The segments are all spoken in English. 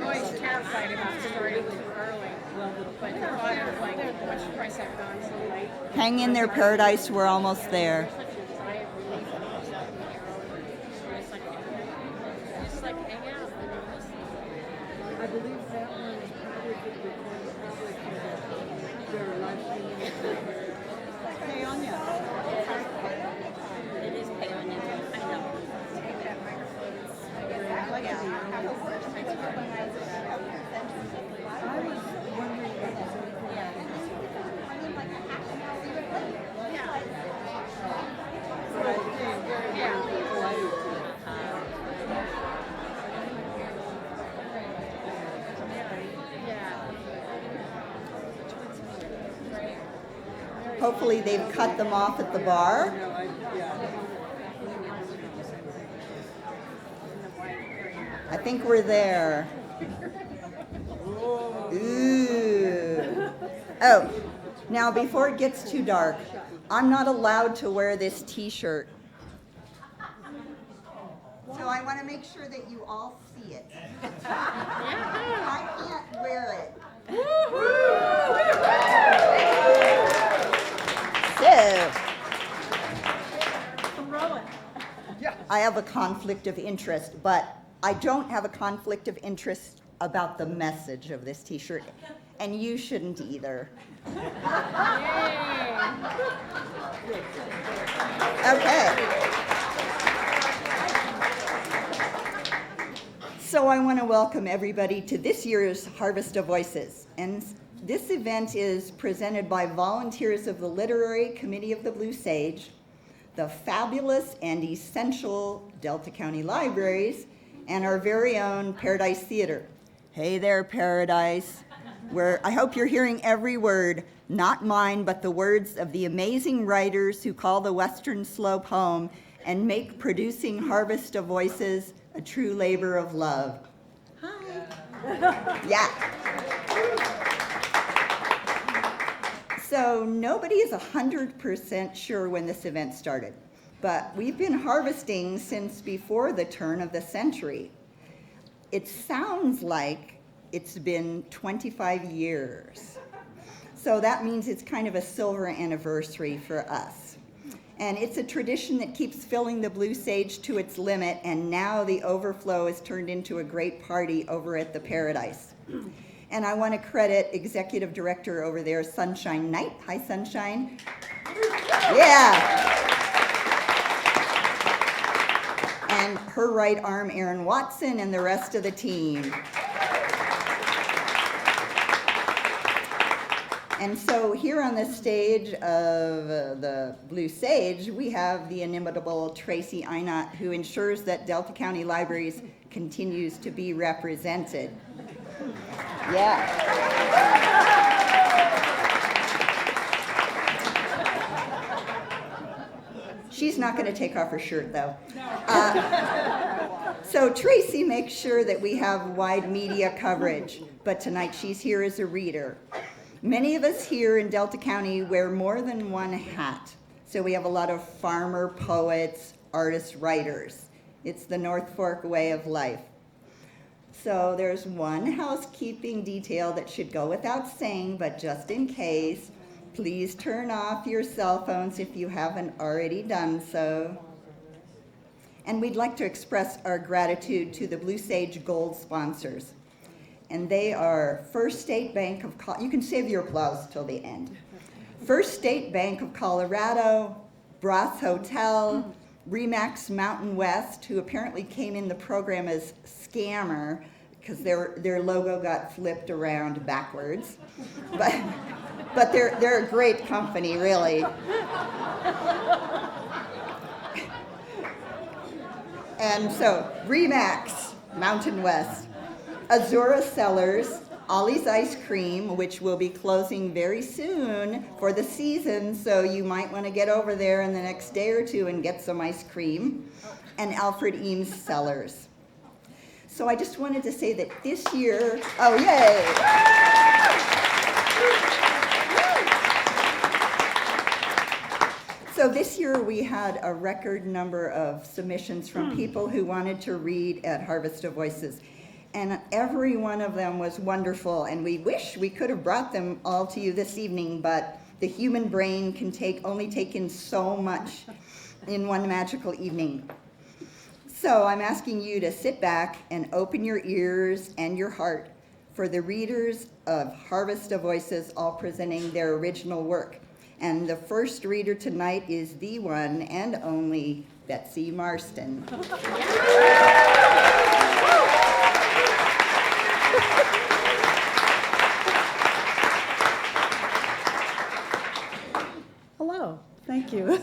always terrified about starting too early. But the thought of like how much price I've gone so late. Hang in there, Paradise. We're almost there. Such a sigh of relief when you start the early. Just like hang out and then listen. I believe that one is probably going to be public their live streaming. It is Peonia. I know. I was wondering about the same thing. But I think very polite. Hopefully they've cut them off at the bar. I think we're there. Ooh. Oh, now before it gets too dark, I'm not allowed to wear this t-shirt. So I want to make sure that you all see it. I can't wear it. So, I have a conflict of interest, but I don't have a conflict of interest about the message of this t-shirt, and you shouldn't either. Okay. So I want to welcome everybody to this year's Harvest of Voices, and this event is presented by volunteers of the Literary Committee of the Blue Sage, the fabulous and essential Delta County Libraries, and our very own Paradise Theater. Hey there, Paradise. I hope you're hearing every word, not mine, but the words of the amazing writers who call the Western Slope home and make producing Harvest of Voices a true labor of love. Hi. Yeah. So nobody is 100% sure when this event started, but we've been harvesting since before the turn of the century. It sounds like it's been 25 years. So that means it's kind of a silver anniversary for us. And it's a tradition that keeps filling the Blue Sage to its limit, and now the overflow is turned into a great party over at the Paradise. And I want to credit Executive Director over there, Sunshine Knight. Hi, Sunshine. Yeah. And her right arm, Aaron Watson, and the rest of the team. And so here on the stage of the Blue Sage, we have the inimitable Tracy Iknott, who ensures that Delta County Libraries continues to be represented. Yeah. She's not going to take off her shirt, though. So Tracy makes sure that we have wide media coverage, but tonight she's here as a reader. Many of us here in Delta County wear more than one hat. So we have a lot of farmer, poets, artists, writers. It's the North Fork way of life. So there's one housekeeping detail that should go without saying, but just in case, please turn off your cell phones if you haven't already done so. And we'd like to express our gratitude to the Blue Sage Gold sponsors. And they are First State Bank of you can save your applause till the end. First State Bank of Colorado, Broth Hotel, Remax Mountain West, who apparently came in the program as scammer because their logo got flipped around backwards. But they're a great company, really. And so Remax Mountain West, Azura Cellars, Ollie's Ice Cream, which will be closing very soon for the season, so you might want to get over there in the next day or two and get some ice cream, and Alfred Eames Cellars. So I just wanted to say that this year, oh yay! So this year we had a record number of submissions from people who wanted to read at Harvest of Voices. and every one of them was wonderful, and we wish we could have brought them all to you this evening, but the human brain can only take in so much in one magical evening. So I'm asking you to sit back and open your ears and your heart for the readers of Harvest of Voices, all presenting their original work. And the first reader tonight is the one and only Betsy Marston. Hello, thank you.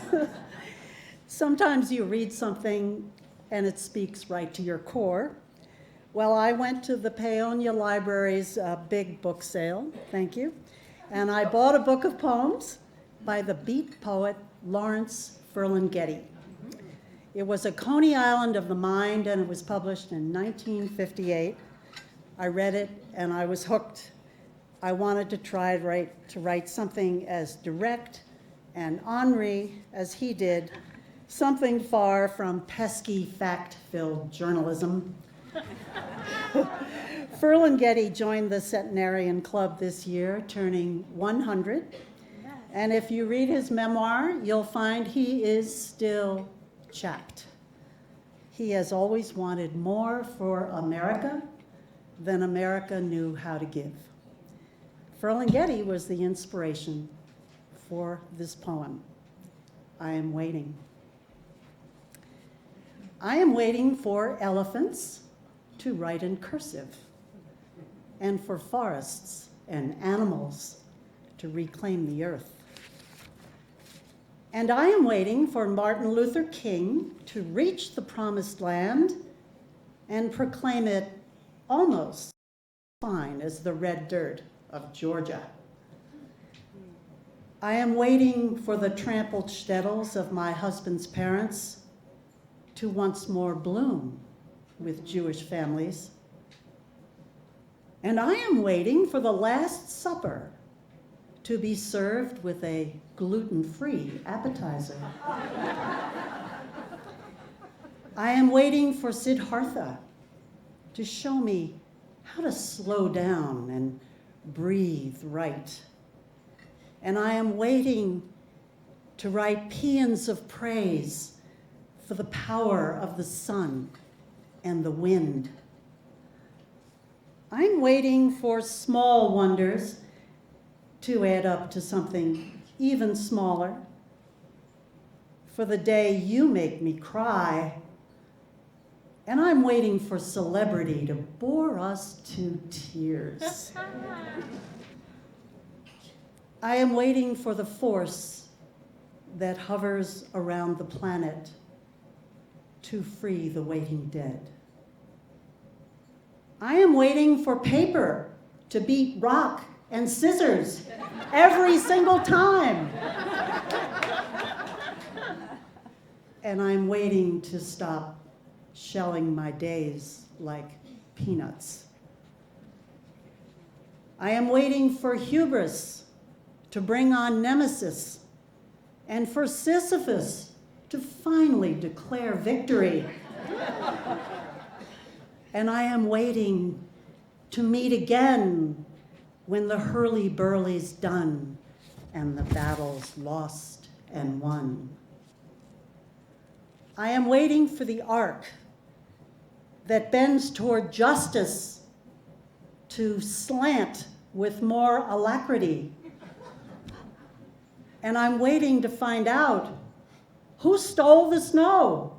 Sometimes you read something and it speaks right to your core. Well, I went to the Paonia Library's big book sale, thank you, and I bought a book of poems by the beat poet Lawrence Ferlinghetti. It was a Coney Island of the mind, and it was published in 1958. I read it and I was hooked. I wanted to try to write something as direct and ornery as he did, something far from pesky fact-filled journalism. Ferlinghetti joined the Centenarian Club this year, turning 100. And if you read his memoir, you'll find he is still chapped. He has always wanted more for America than America knew how to give. Ferlinghetti was the inspiration for this poem, I Am Waiting. I am waiting for elephants to write in cursive, and for forests and animals to reclaim the earth. And I am waiting for Martin Luther King to reach the promised land and proclaim it almost as fine as the red dirt of Georgia. I am waiting for the trampled shtetls of my husband's parents to once more bloom with Jewish families. And I am waiting for the Last Supper to be served with a gluten-free appetizer. I am waiting for Siddhartha to show me how to slow down and breathe right. And I am waiting to write paeans of praise for the power of the sun and the wind. I'm waiting for small wonders to add up to something even smaller. For the day you make me cry. And I'm waiting for celebrity to bore us to tears. I am waiting for the force that hovers around the planet to free the waiting dead. I am waiting for paper to beat rock and scissors every single time. And I'm waiting to stop shelling my days like peanuts. I am waiting for hubris to bring on Nemesis and for Sisyphus to finally declare victory. And I am waiting to meet again when the hurly-burly's done and the battle's lost and won. I am waiting for the arc that bends toward justice to slant with more alacrity. And I'm waiting to find out who stole the snow.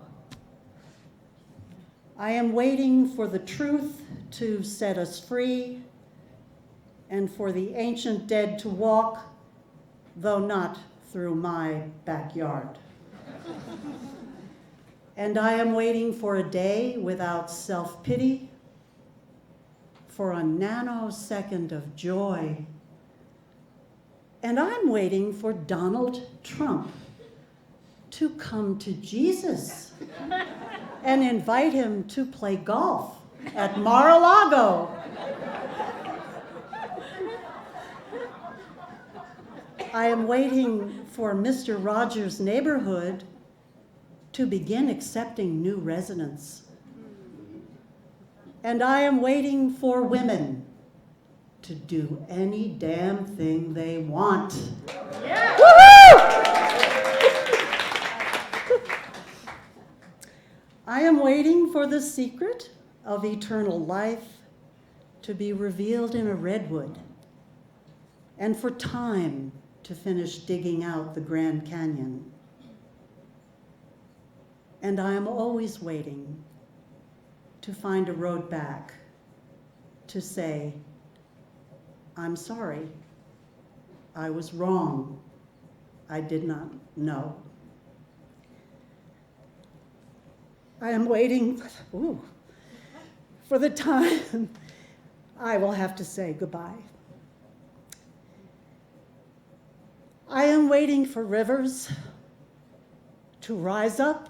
I am waiting for the truth to set us free and for the ancient dead to walk, though not through my backyard. And I am waiting for a day without self-pity, for a nanosecond of joy. And I'm waiting for Donald Trump to come to Jesus and invite him to play golf at Mar-a-Lago. I am waiting for Mr. Rogers' neighborhood to begin accepting new residents. And I am waiting for women to do any damn thing they want. Yeah. I am waiting for the secret of eternal life to be revealed in a redwood, and for time to finish digging out the Grand Canyon. And I am always waiting to find a road back, to say, I'm sorry, I was wrong, I did not know. I am waiting for the time I will have to say goodbye. I am waiting for rivers to rise up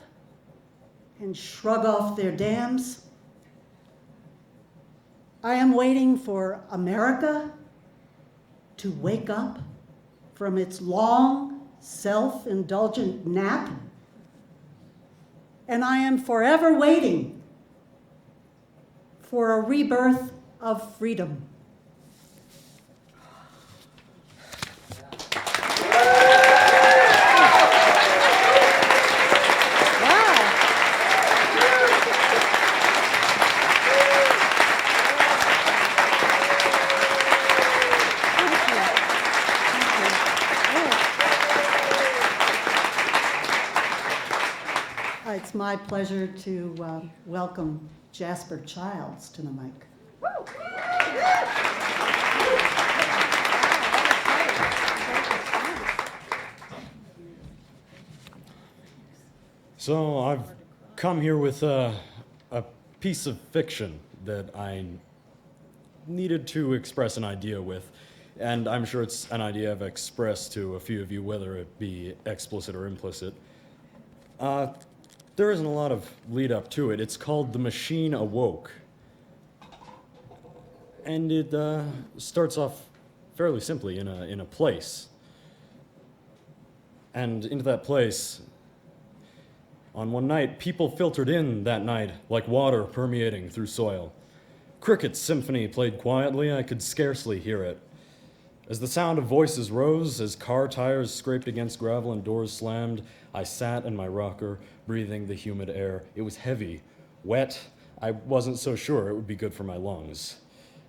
and shrug off their dams. I am waiting for America to wake up from its long, self-indulgent nap. And I am forever waiting for a rebirth of freedom. It's my pleasure to welcome Jasper Childs to the mic. So I've come here with a piece of fiction that I needed to express an idea with, and I'm sure it's an idea I've expressed to a few of you, whether it be explicit or implicit. There isn't a lot of lead up to it. It's called The Machine Awoke. And it starts off fairly simply in a place. And into that place, on one night, people filtered in that night like water permeating through soil. Cricket's symphony played quietly. I could scarcely hear it. As the sound of voices rose, as car tires scraped against gravel and doors slammed, I sat in my rocker, breathing the humid air. It was heavy, wet. I wasn't so sure it would be good for my lungs.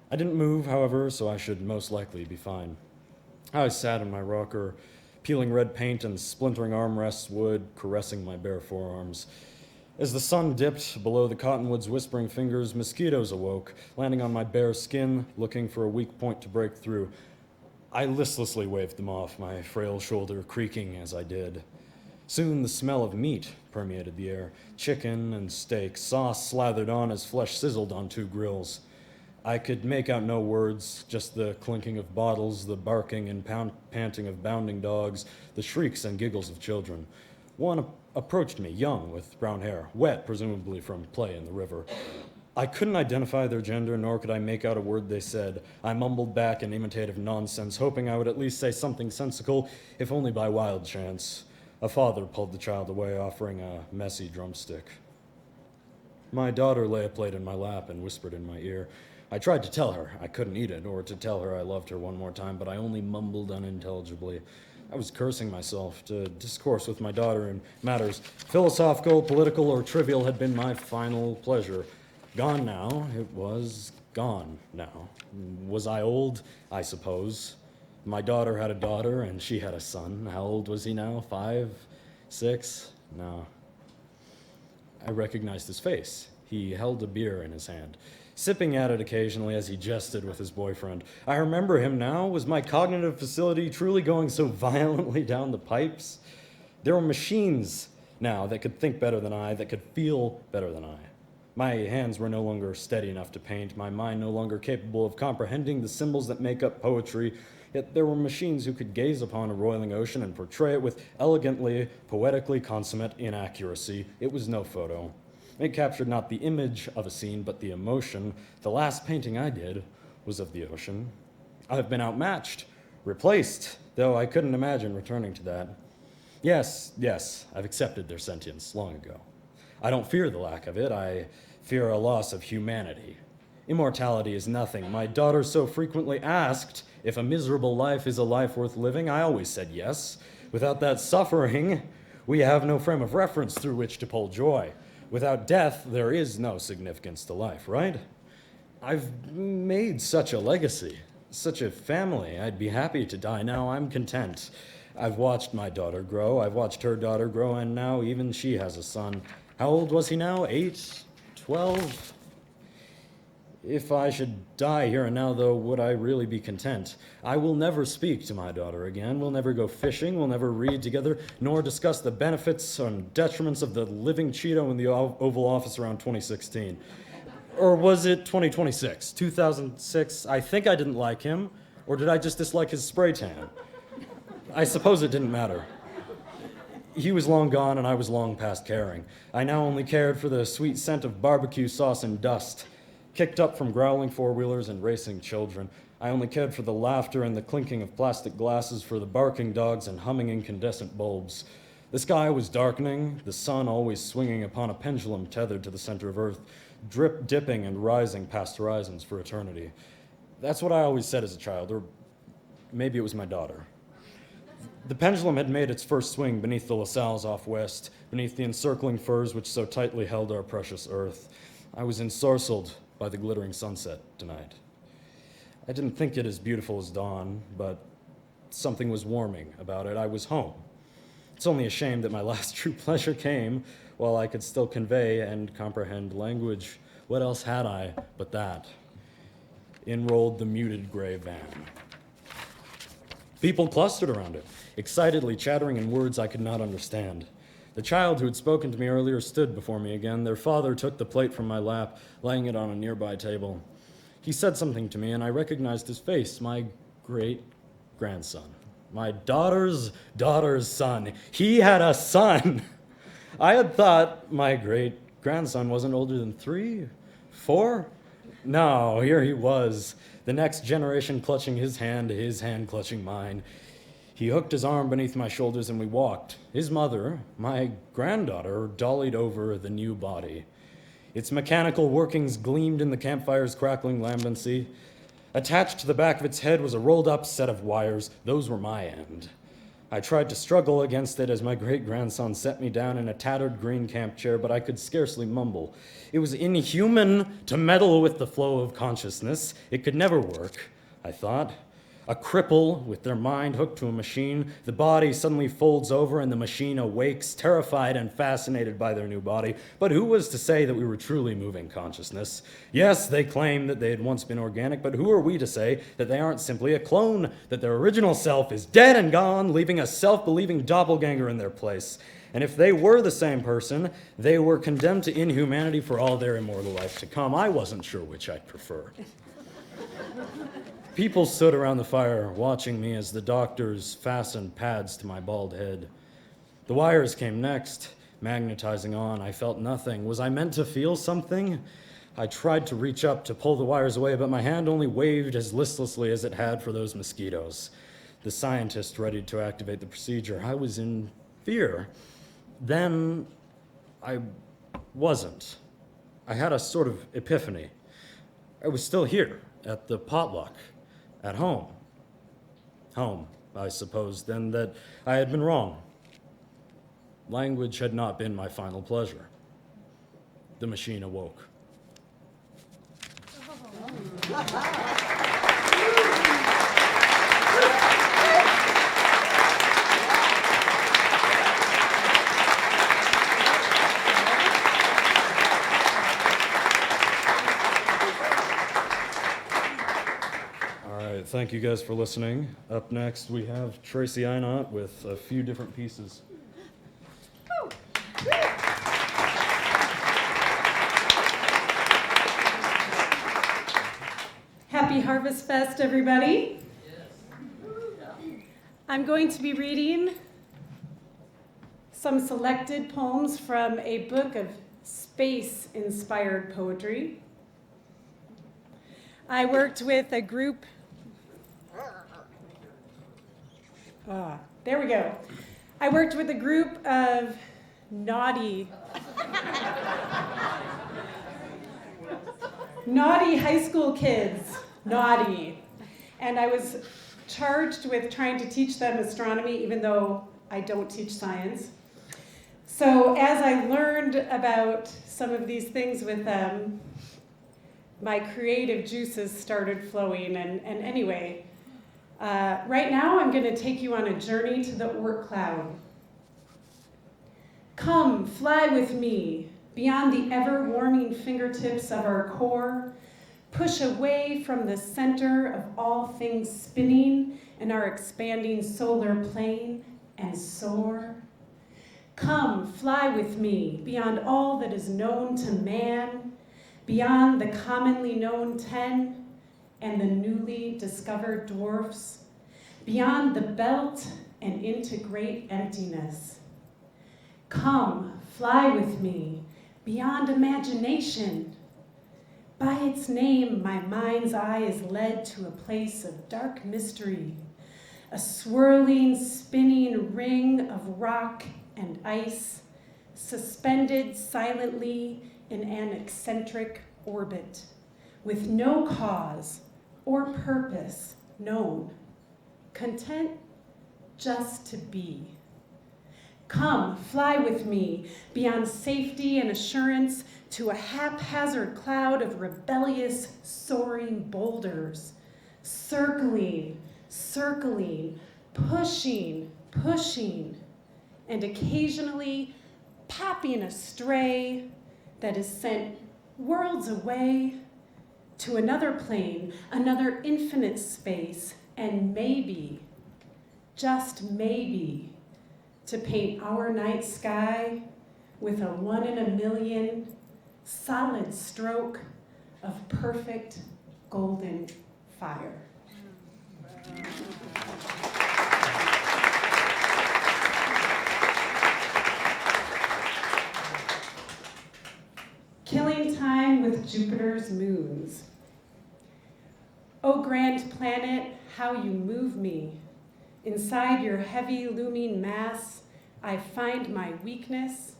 I didn't move, however, so I should most likely be fine. I sat in my rocker, peeling red paint and splintering armrests wood, caressing my bare forearms. As the sun dipped below the cottonwood's whispering fingers, mosquitoes awoke, landing on my bare skin, looking for a weak point to break through. I listlessly waved them off, my frail shoulder creaking as I did. Soon the smell of meat permeated the air. Chicken and steak, sauce slathered on as flesh sizzled on two grills. I could make out no words, just the clinking of bottles, the barking and panting of bounding dogs, the shrieks and giggles of children. One approached me, young, with brown hair, wet, presumably from play in the river. I couldn't identify their gender, nor could I make out a word they said. I mumbled back an imitative nonsense, hoping I would at least say something sensical, if only by wild chance. A father pulled the child away, offering a messy drumstick. My daughter lay a plate in my lap and whispered in my ear. I tried to tell her I couldn't eat it, or to tell her I loved her one more time, but I only mumbled unintelligibly. I was cursing myself. To discourse with my daughter in matters philosophical, political, or trivial had been my final pleasure. Gone now, it was gone now. Was I old? I suppose. My daughter had a daughter, and she had a son. How old was he now? 5? 6? No. I recognized his face. He held a beer in his hand, sipping at it occasionally as he jested with his boyfriend. I remember him now. Was my cognitive facility truly going so violently down the pipes? There were machines now that could think better than I, that could feel better than I. My hands were no longer steady enough to paint, my mind no longer capable of comprehending the symbols that make up poetry, yet there were machines who could gaze upon a roiling ocean and portray it with elegantly, poetically consummate inaccuracy. It was no photo. It captured not the image of a scene, but the emotion. The last painting I did was of the ocean. I've been outmatched, replaced, though I couldn't imagine returning to that. Yes, I've accepted their sentience long ago. I don't fear the lack of it. I fear a loss of humanity. Immortality is nothing. My daughter so frequently asked if a miserable life is a life worth living. I always said yes. Without that suffering, we have no frame of reference through which to pull joy. Without death, there is no significance to life, right? I've made such a legacy, such a family. I'd be happy to die now. I'm content. I've watched my daughter grow. I've watched her daughter grow, and now even she has a son. How old was he now? 8? 12? If I should die here and now, though, would I really be content? I will never speak to my daughter again. We'll never go fishing. We'll never read together, nor discuss the benefits and detriments of the living Cheeto in the Oval Office around 2016. Or was it 2026? 2006? I think I didn't like him, or did I just dislike his spray tan? I suppose it didn't matter. He was long gone, and I was long past caring. I now only cared for the sweet scent of barbecue sauce and dust, kicked up from growling four-wheelers and racing children. I only cared for the laughter and the clinking of plastic glasses, for the barking dogs and humming incandescent bulbs. The sky was darkening, the sun always swinging upon a pendulum tethered to the center of Earth, dipping and rising past horizons for eternity. That's what I always said as a child, or maybe it was my daughter. The pendulum had made its first swing beneath the LaSalles off west, beneath the encircling firs which so tightly held our precious Earth. I was ensorcelled by the glittering sunset tonight. I didn't think it as beautiful as dawn, but something was warming about it. I was home. It's only a shame that my last true pleasure came while I could still convey and comprehend language. What else had I but that? In rolled the muted gray van. People clustered around it, excitedly chattering in words I could not understand. The child who had spoken to me earlier stood before me again. Their father took the plate from my lap, laying it on a nearby table. He said something to me, and I recognized his face, my great-grandson. My daughter's son. He had a son. I had thought my great-grandson wasn't older than 3, 4. No, here he was, the next generation clutching his hand clutching mine. He hooked his arm beneath my shoulders and we walked. His mother, my granddaughter, dollied over the new body. Its mechanical workings gleamed in the campfire's crackling lambency. Attached to the back of its head was a rolled-up set of wires. Those were my end. I tried to struggle against it as my great-grandson set me down in a tattered green camp chair, but I could scarcely mumble. It was inhuman to meddle with the flow of consciousness. It could never work, I thought. A cripple with their mind hooked to a machine, the body suddenly folds over and the machine awakes, terrified and fascinated by their new body. But who was to say that we were truly moving consciousness? Yes, they claim that they had once been organic, but who are we to say that they aren't simply a clone, that their original self is dead and gone, leaving a self-believing doppelganger in their place? And if they were the same person, they were condemned to inhumanity for all their immortal life to come. I wasn't sure which I'd prefer. People stood around the fire, watching me as the doctors fastened pads to my bald head. The wires came next, magnetizing on. I felt nothing. Was I meant to feel something? I tried to reach up to pull the wires away, but my hand only waved as listlessly as it had for those mosquitoes. The scientist readied to activate the procedure. I was in fear. Then I wasn't. I had a sort of epiphany. I was still here at the potluck. At home. Home, I supposed then that I had been wrong. Language had not been my final pleasure. The machine awoke. Thank you guys for listening. Up next, we have Tracy Iknott with a few different pieces. Happy Harvest Fest, everybody. I'm going to be reading some selected poems from a book of space-inspired poetry. I worked with a group. There we go. I worked with a group of naughty. Naughty high school kids, naughty. And I was charged with trying to teach them astronomy, even though I don't teach science. So as I learned about some of these things with them, my creative juices started flowing. And anyway, right now I'm going to take you on a journey to the Oort cloud. Come, fly with me beyond the ever-warming fingertips of our core. Push away from the center of all things spinning in our expanding solar plane and soar. Come, fly with me beyond all that is known to man, beyond the commonly known 10 and the newly discovered dwarfs, beyond the belt and into great emptiness. Come, fly with me beyond imagination. By its name, my mind's eye is led to a place of dark mystery, a swirling, spinning ring of rock and ice, suspended silently in an eccentric orbit, with no cause or purpose known, content just to be. Come, fly with me beyond safety and assurance to a haphazard cloud of rebellious, soaring boulders, circling, circling, pushing, pushing, and occasionally popping a stray that is sent worlds away to another plane, another infinite space, and maybe, just maybe, to paint our night sky with a 1 in a million solid stroke of perfect golden fire. Killing time with Jupiter's moons. O grand planet, how you move me. Inside your heavy looming mass, I find my weakness,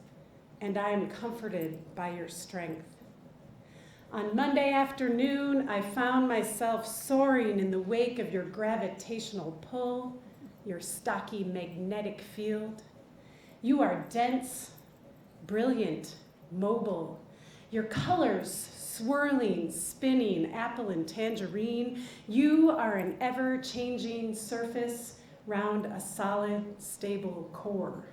and I am comforted by your strength. On Monday afternoon, I found myself soaring in the wake of your gravitational pull, your stocky magnetic field. You are dense, brilliant, mobile. Your colors swirling, spinning, apple and tangerine. You are an ever-changing surface round a solid, stable core.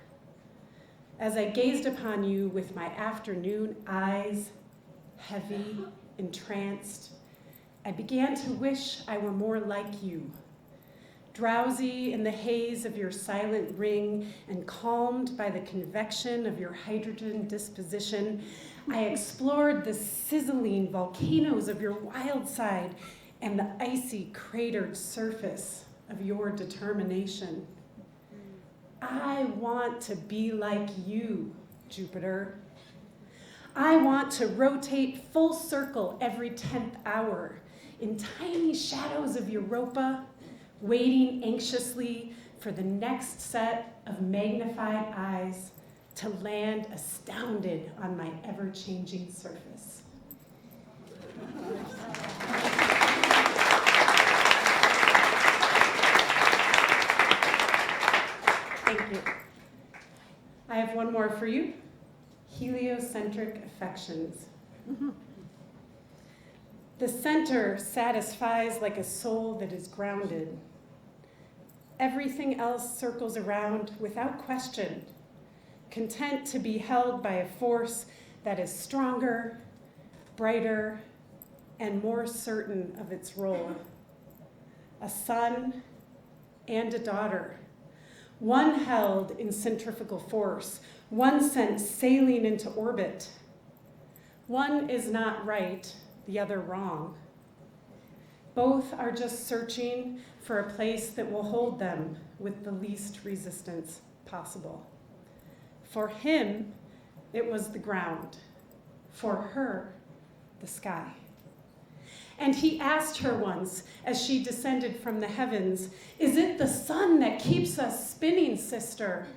As I gazed upon you with my afternoon eyes, heavy, entranced, I began to wish I were more like you. Drowsy in the haze of your silent ring and calmed by the convection of your hydrogen disposition, I explored the sizzling volcanoes of your wild side and the icy cratered surface of your determination. I want to be like you, Jupiter. I want to rotate full circle every 10th hour in tiny shadows of Europa, waiting anxiously for the next set of magnified eyes to land astounded on my ever-changing surface. Thank you. I have one more for you. Heliocentric affections. The center satisfies like a soul that is grounded. Everything else circles around without question, content to be held by a force that is stronger, brighter, and more certain of its role. A son and a daughter, one held in centrifugal force, one sent sailing into orbit. One is not right, the other wrong. Both are just searching for a place that will hold them with the least resistance possible. For him, it was the ground. For her, the sky. And he asked her once, as she descended from the heavens, "Is it the sun that keeps us spinning, sister?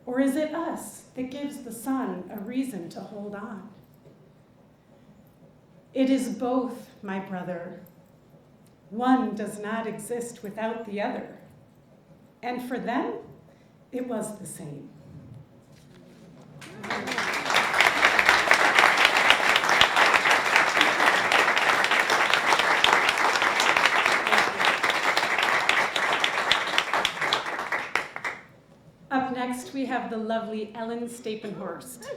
Or is it us that gives the sun a reason to hold on?" It is both, my brother. One does not exist without the other. And for them, it was the same. Up next, we have the lovely Ellen Steinhorst.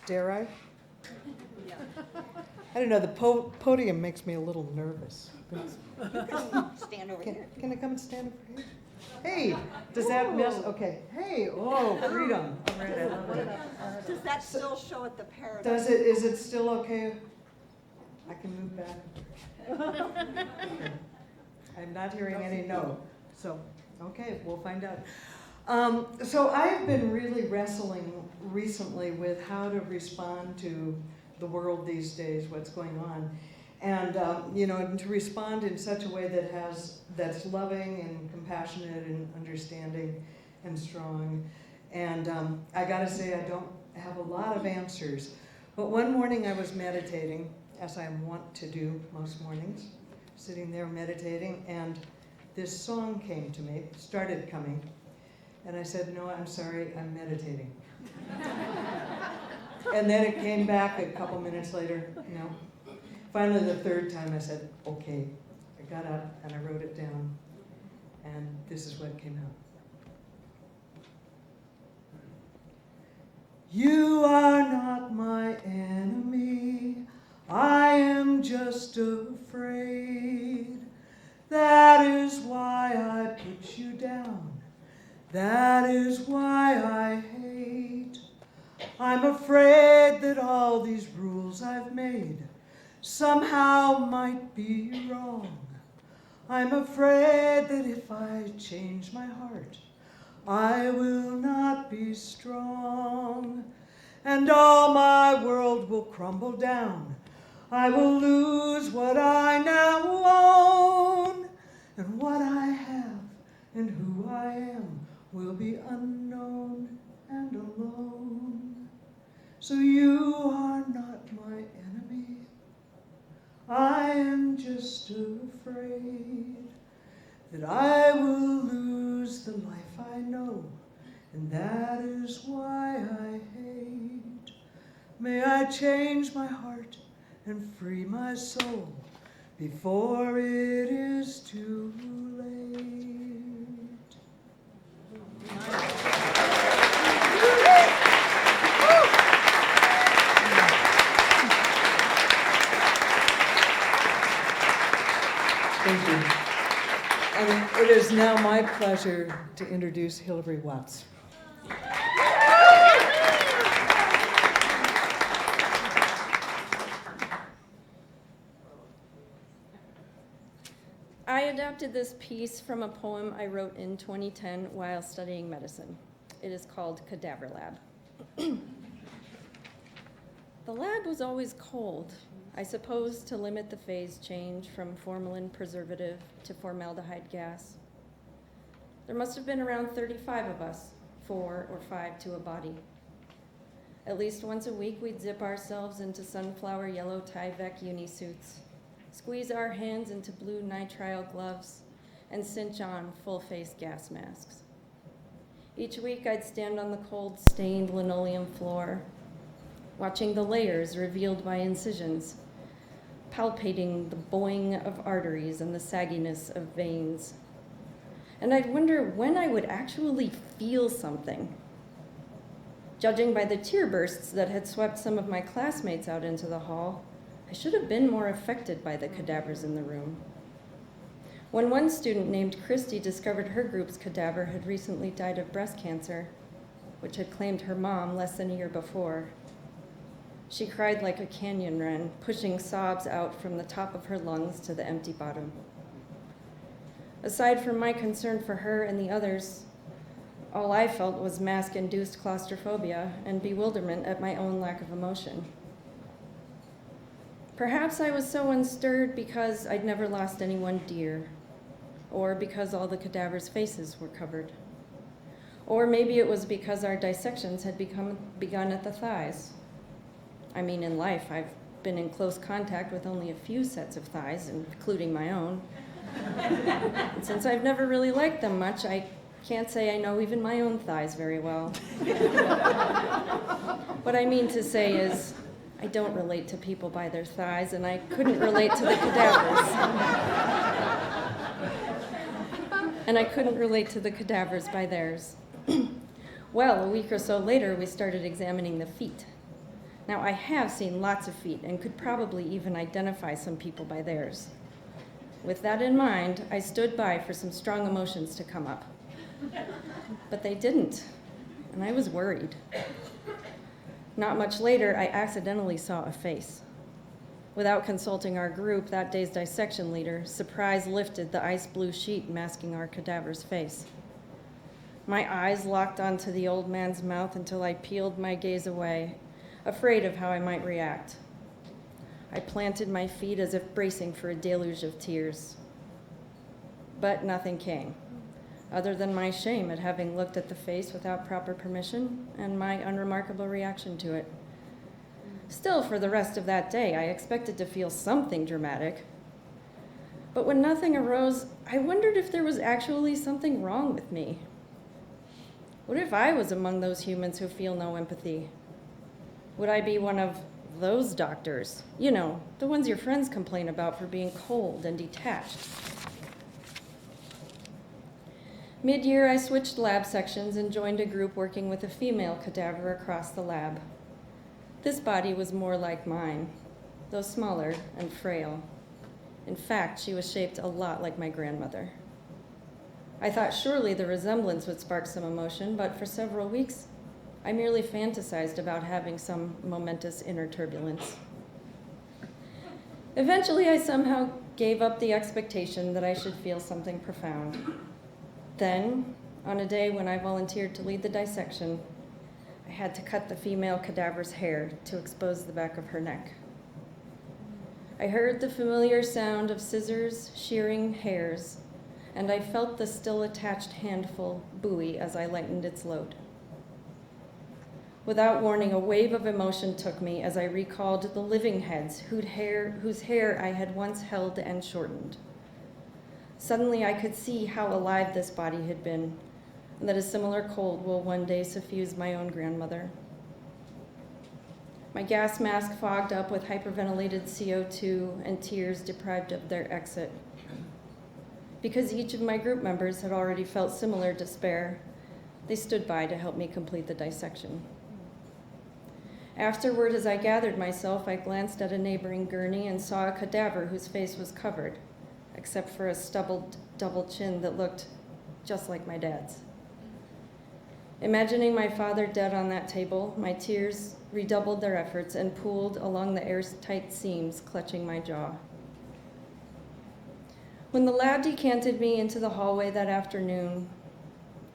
Dare I? I don't know, the podium makes me a little nervous. Stand over here. Can I come and stand over here? Hey, does that miss? Okay. Hey, oh, freedom. All right, I love it. Does that still show at the paradise? Does it, is it still okay? I can move back. Okay. I'm not hearing any no. So, okay, we'll find out. So I've been really wrestling recently with how to respond to the world these days, what's going on. And, and to respond in such a way that's loving and compassionate and understanding and strong. And I gotta say, I don't have a lot of answers. But one morning I was meditating, as I want to do most mornings, sitting there meditating, and this song came to me, started coming. And I said, no, I'm sorry, I'm meditating. And then it came back a couple minutes later, no. Finally, the third time I said, okay. I got up and I wrote it down, and this is what came out. You are not my enemy, I am just afraid. That is why I put you down. That is why I hate. I'm afraid that all these rules I've made somehow might be wrong. I'm afraid that if I change my heart, I will not be strong, and all my world will crumble down. I will lose what I now own, and what I have and who I am will be unknown and alone. So you are not my enemy, I am just afraid that I will lose the life I know, and that is why I hate. May I change my heart and free my soul before it is too late. Thank you. And it is now my pleasure to introduce Hillary Watts. I adapted this piece from a poem I wrote in 2010 while studying medicine. It is called Cadaver Lab. The lab was always cold, I suppose to limit the phase change from formalin preservative to formaldehyde gas. There must have been around 35 of us, 4 or 5 to a body. At least once a week we'd zip ourselves into sunflower yellow Tyvek unisuits, squeeze our hands into blue nitrile gloves, and cinch on full-face gas masks. Each week I'd stand on the cold, stained linoleum floor, watching the layers revealed by incisions, palpating the boing of arteries and the sagginess of veins. And I'd wonder when I would actually feel something. Judging by the tear bursts that had swept some of my classmates out into the hall, I should have been more affected by the cadavers in the room. When one student named Christy discovered her group's cadaver had recently died of breast cancer, which had claimed her mom less than a year before, she cried like a canyon wren, pushing sobs out from the top of her lungs to the empty bottom. Aside from my concern for her and the others, all I felt was mask-induced claustrophobia and bewilderment at my own lack of emotion. Perhaps I was so unstirred because I'd never lost anyone dear, or because all the cadavers' faces were covered, Or maybe it was because our dissections had begun at the thighs. I mean, in life, I've been in close contact with only a few sets of thighs, including my own. And since I've never really liked them much, I can't say I know even my own thighs very well. What I mean to say is, I don't relate to people by their thighs, and I couldn't relate to the cadavers. And I couldn't relate to the cadavers by theirs. Well, a week or so later, we started examining the feet. Now, I have seen lots of feet and could probably even identify some people by theirs. With that in mind, I stood by for some strong emotions to come up. But they didn't, and I was worried. Not much later, I accidentally saw a face. Without consulting our group, that day's dissection leader, surprise lifted the ice blue sheet masking our cadaver's face. My eyes locked onto the old man's mouth until I peeled my gaze away, afraid of how I might react. I planted my feet as if bracing for a deluge of tears. But nothing came, other than my shame at having looked at the face without proper permission and my unremarkable reaction to it. Still, for the rest of that day, I expected to feel something dramatic. But when nothing arose, I wondered if there was actually something wrong with me. What if I was among those humans who feel no empathy? Would I be one of those doctors? You know, the ones your friends complain about for being cold and detached. Mid-year, I switched lab sections and joined a group working with a female cadaver across the lab. This body was more like mine, though smaller and frail. In fact, she was shaped a lot like my grandmother. I thought surely the resemblance would spark some emotion, but for several weeks, I merely fantasized about having some momentous inner turbulence. Eventually, I somehow gave up the expectation that I should feel something profound. Then, on a day when I volunteered to lead the dissection, I had to cut the female cadaver's hair to expose the back of her neck. I heard the familiar sound of scissors shearing hairs, and I felt the still attached handful buoy as I lightened its load. Without warning, a wave of emotion took me as I recalled the living heads whose hair I had once held and shortened. Suddenly, I could see how alive this body had been, and that a similar cold will one day suffuse my own grandmother. My gas mask fogged up with hyperventilated CO2 and tears deprived of their exit. Because each of my group members had already felt similar despair, they stood by to help me complete the dissection. Afterward, as I gathered myself, I glanced at a neighboring gurney and saw a cadaver whose face was covered, except for a stubbled double chin that looked just like my dad's. Imagining my father dead on that table, my tears redoubled their efforts and pooled along the airtight seams clutching my jaw. When the lab decanted me into the hallway that afternoon,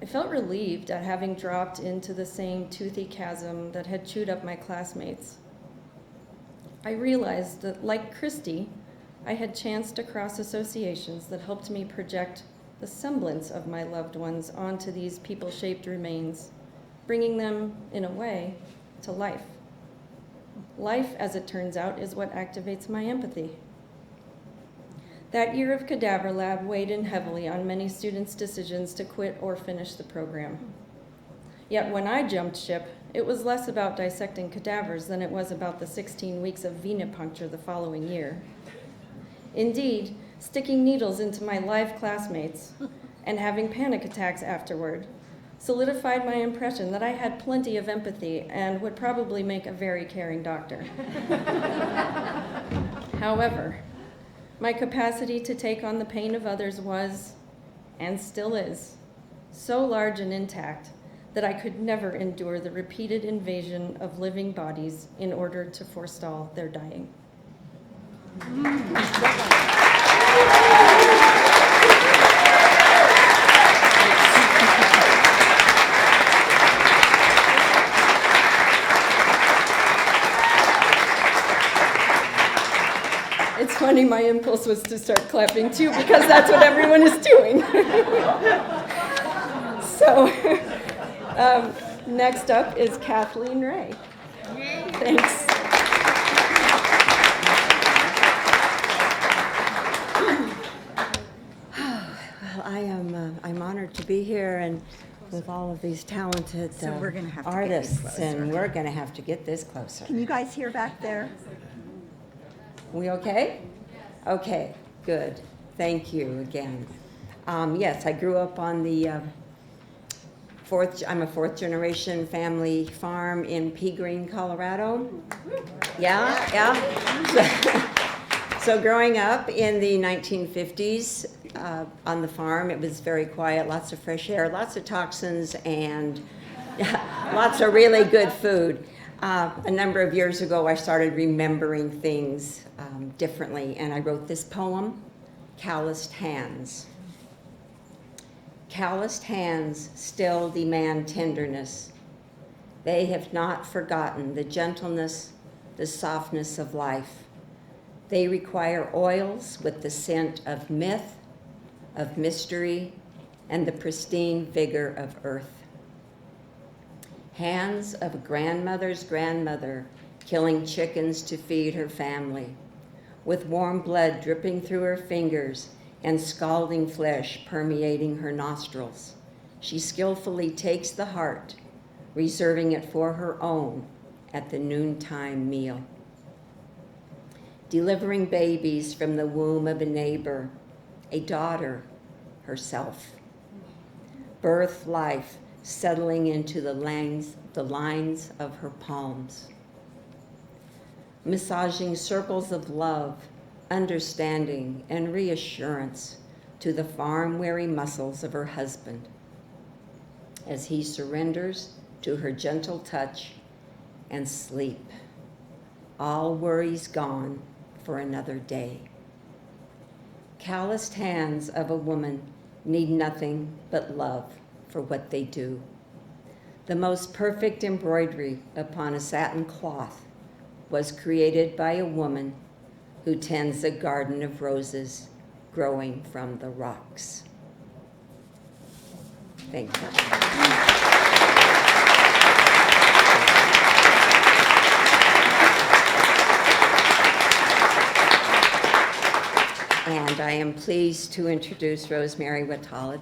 I felt relieved at having dropped into the same toothy chasm that had chewed up my classmates. I realized that, like Christy, I had chanced across associations that helped me project the semblance of my loved ones onto these people-shaped remains, bringing them, in a way, to life. Life, as it turns out, is what activates my empathy. That year of cadaver lab weighed in heavily on many students' decisions to quit or finish the program. Yet when I jumped ship, it was less about dissecting cadavers than it was about the 16 weeks of venipuncture the following year. Indeed, sticking needles into my live classmates and having panic attacks afterward solidified my impression that I had plenty of empathy and would probably make a very caring doctor. However, my capacity to take on the pain of others was, and still is, so large and intact that I could never endure the repeated invasion of living bodies in order to forestall their dying. It's funny, my impulse was to start clapping too, because that's what everyone is doing. So, Next up is Kathleen Ray. Thanks. Well, I'm honored to be here and with all of these talented So we're gonna have to get artists, this closer. and we're going to have to get this closer. Can you guys hear back there? We okay? Okay, good. Thank you again. Yes, I grew up on the I'm a fourth generation family farm in Pea Green, Colorado. Yeah. So growing up in the 1950s on the farm, it was very quiet, lots of fresh air, lots of toxins, and lots of really good food. A number of years ago, I started remembering things differently, and I wrote this poem, Calloused Hands. Calloused hands still demand tenderness. They have not forgotten the gentleness, the softness of life. They require oils with the scent of myth, of mystery, and the pristine vigor of earth. Hands of a grandmother's grandmother killing chickens to feed her family, with warm blood dripping through her fingers and scalding flesh permeating her nostrils. She skillfully takes the heart, reserving it for her own at the noontime meal. Delivering babies from the womb of a neighbor, a daughter herself. Birth life settling into the lines of her palms. Massaging circles of love, understanding, and reassurance to the farm-weary muscles of her husband as he surrenders to her gentle touch and sleep. All worries gone for another day. Calloused hands of a woman need nothing but love for what they do. The most perfect embroidery upon a satin cloth was created by a woman who tends a garden of roses growing from the rocks. Thank you. And I am pleased to introduce Rosemary Iatula.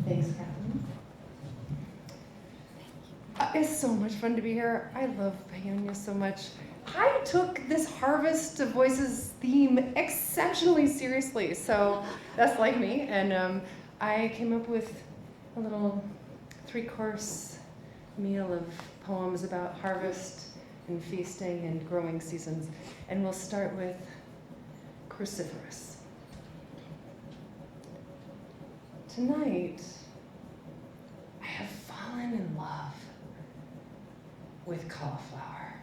Thanks, Kathleen. It's so much fun to be here. I love Paonia so much. I took this Harvest of Voices theme exceptionally seriously, so that's like me. And I came up with a little 3-course meal of poems about harvest and feasting and growing seasons. And we'll start with Cruciferous. Tonight, I have fallen in love with cauliflower.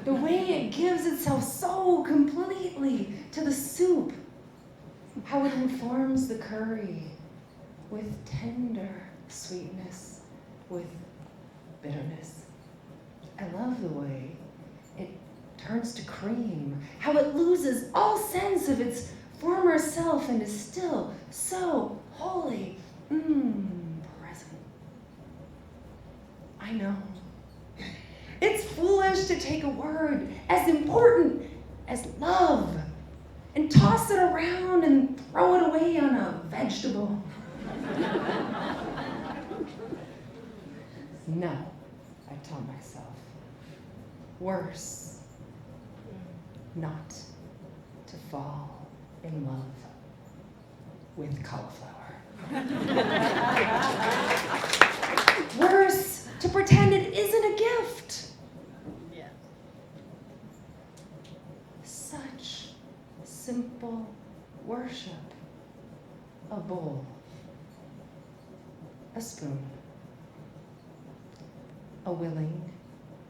The way it gives itself so completely to the soup. How it informs the curry with tender sweetness, with bitterness. I love the way it turns to cream, how it loses all sense of its former self and is still so wholly present. I know. It's foolish to take a word as important as love and toss it around and throw it away on a vegetable. No, I tell myself. Worse, not to fall in love with cauliflower. Worse, to pretend it isn't a gift. Yeah. Such simple worship. A bowl, a spoon, a willing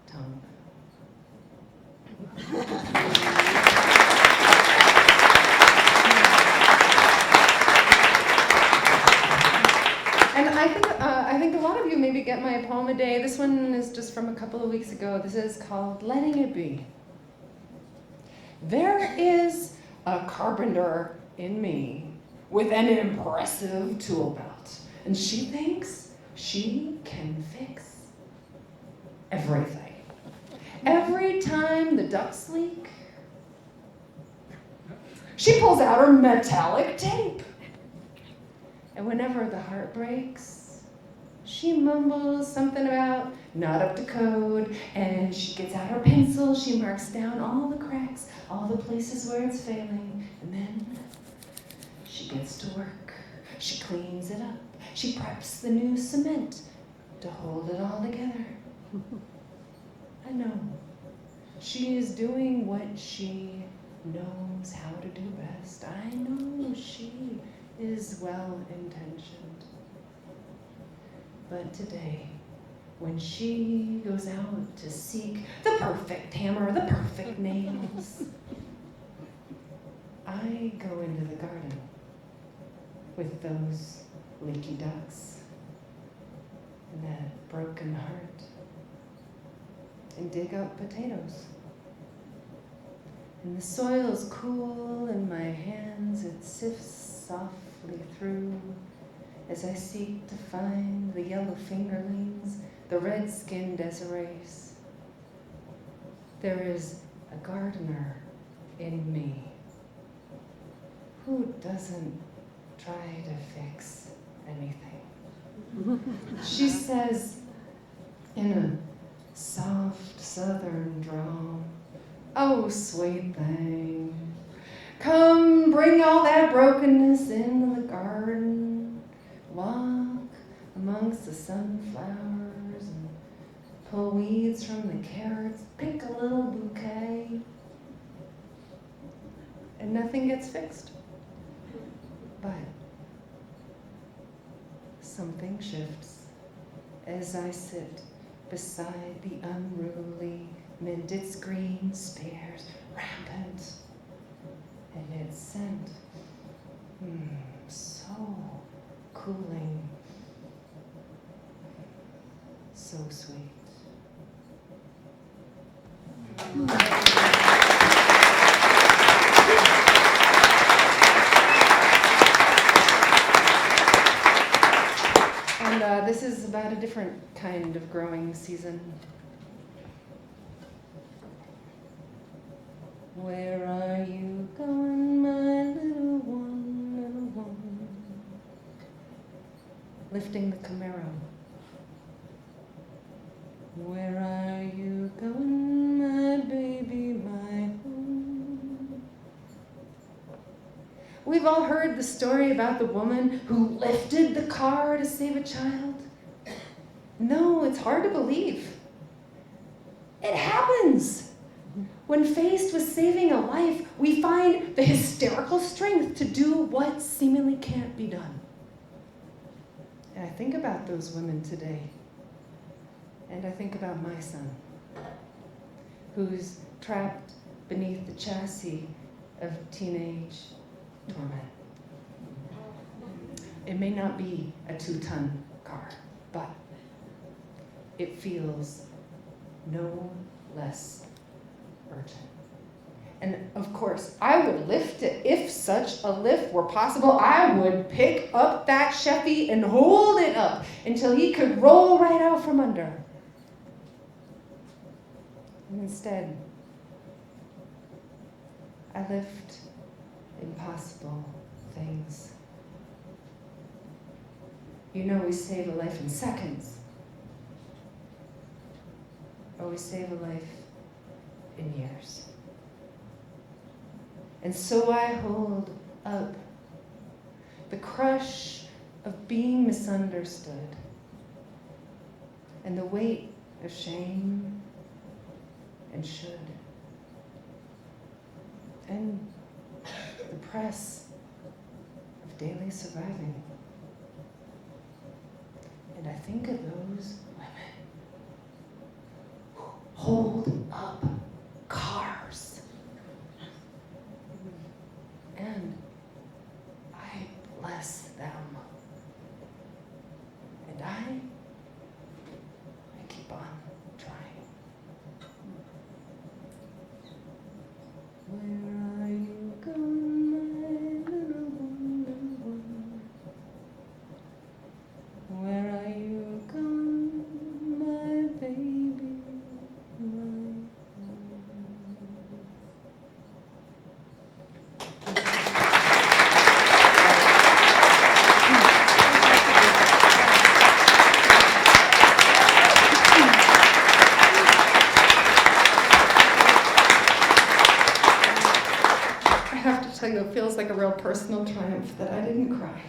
tongue. And I think a lot of you maybe get my poem a day. This one is just from a couple of weeks ago. This is called Letting It Be. There is a carpenter in me with an impressive tool belt. And she thinks she can fix everything. Every time the ducts leak, she pulls out her metallic tape. And whenever the heart breaks, she mumbles something about not up to code, and she gets out her pencil, she marks down all the cracks, all the places where it's failing, and then she gets to work. She cleans it up. She preps the new cement to hold it all together. I know. She is doing what she knows how to do best. I know she is well-intentioned. But today, when she goes out to seek the perfect hammer, the perfect nails, I go into the garden with those leaky ducks and that broken heart and dig up potatoes. And the soil's cool in my hands, it sifts softly through as I seek to find the yellow fingerlings, the red-skinned desirays. There is a gardener in me who doesn't try to fix anything. She says in a soft southern drawl, "Oh, sweet thing, come bring all that brokenness into the garden. Walk amongst the sunflowers and pull weeds from the carrots. Pick a little bouquet." And nothing gets fixed. But something shifts as I sit beside the unruly mint. Its green spears rampant, and its scent so cooling, so sweet. And this is about a different kind of growing season. Where are you going, my little one, little one? Lifting the Camaro. Where are you going, my baby, my home? We've all heard the story about the woman who lifted the car to save a child. No, it's hard to believe. It happens. When faced with saving a life, we find the hysterical strength to do what seemingly can't be done. And I think about those women today. And I think about my son, who's trapped beneath the chassis of teenage torment. It may not be a 2-ton car, but it feels no less urgent. And of course, I would lift it. If such a lift were possible, I would pick up that Chevy and hold it up until he could roll right out from under. And instead, I lift impossible things. You know, we save a life in seconds, or we save a life in years. And so I hold up the crush of being misunderstood and the weight of shame and should and the press of daily surviving. And I think of those women who hold up cars. And I bless them. And I keep on trying. Where are you going? it feels like a real personal triumph that I didn't cry.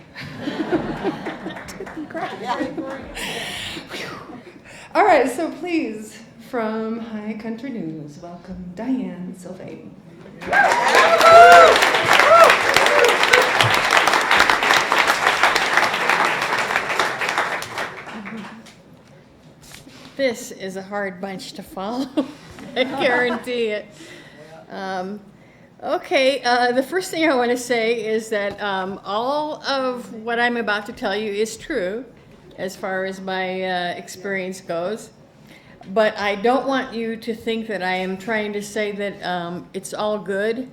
All right, so please, from High Country News, welcome Diane Sylvan. This is a hard bunch to follow. I guarantee it. Okay, the first thing I want to say is that all of what I'm about to tell you is true as far as my experience goes. But I don't want you to think that I am trying to say that it's all good,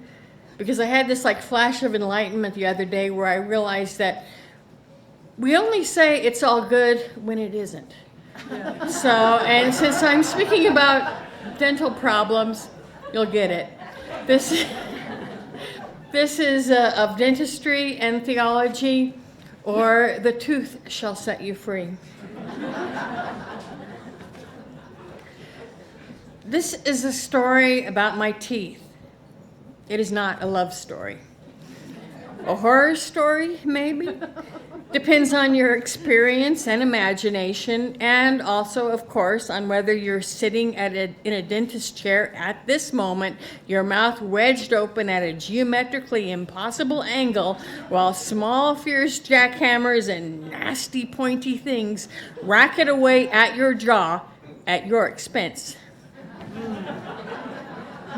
because I had this like flash of enlightenment the other day where I realized that we only say it's all good when it isn't. So, and since I'm speaking about dental problems, you'll get it. This is of dentistry and theology, or the tooth shall set you free. This is a story about my teeth. It is not a love story. A horror story, maybe? Depends on your experience and imagination, and also, of course, on whether you're sitting in a dentist chair at this moment, your mouth wedged open at a geometrically impossible angle, while small, fierce jackhammers and nasty, pointy things racket away at your jaw at your expense.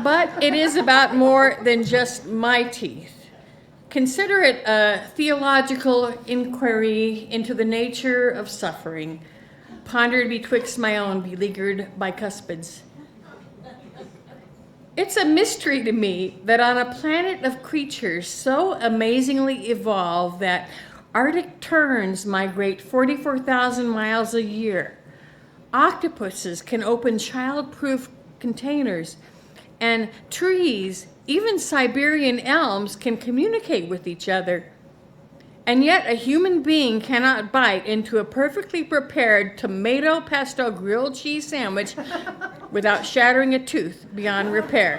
But it is about more than just my teeth. Consider it a theological inquiry into the nature of suffering, pondered betwixt my own beleaguered bicuspids. It's a mystery to me that on a planet of creatures so amazingly evolved that Arctic terns migrate 44,000 miles a year, octopuses can open child-proof containers, and trees, even Siberian elms, can communicate with each other. And yet a human being cannot bite into a perfectly prepared tomato pesto grilled cheese sandwich without shattering a tooth beyond repair.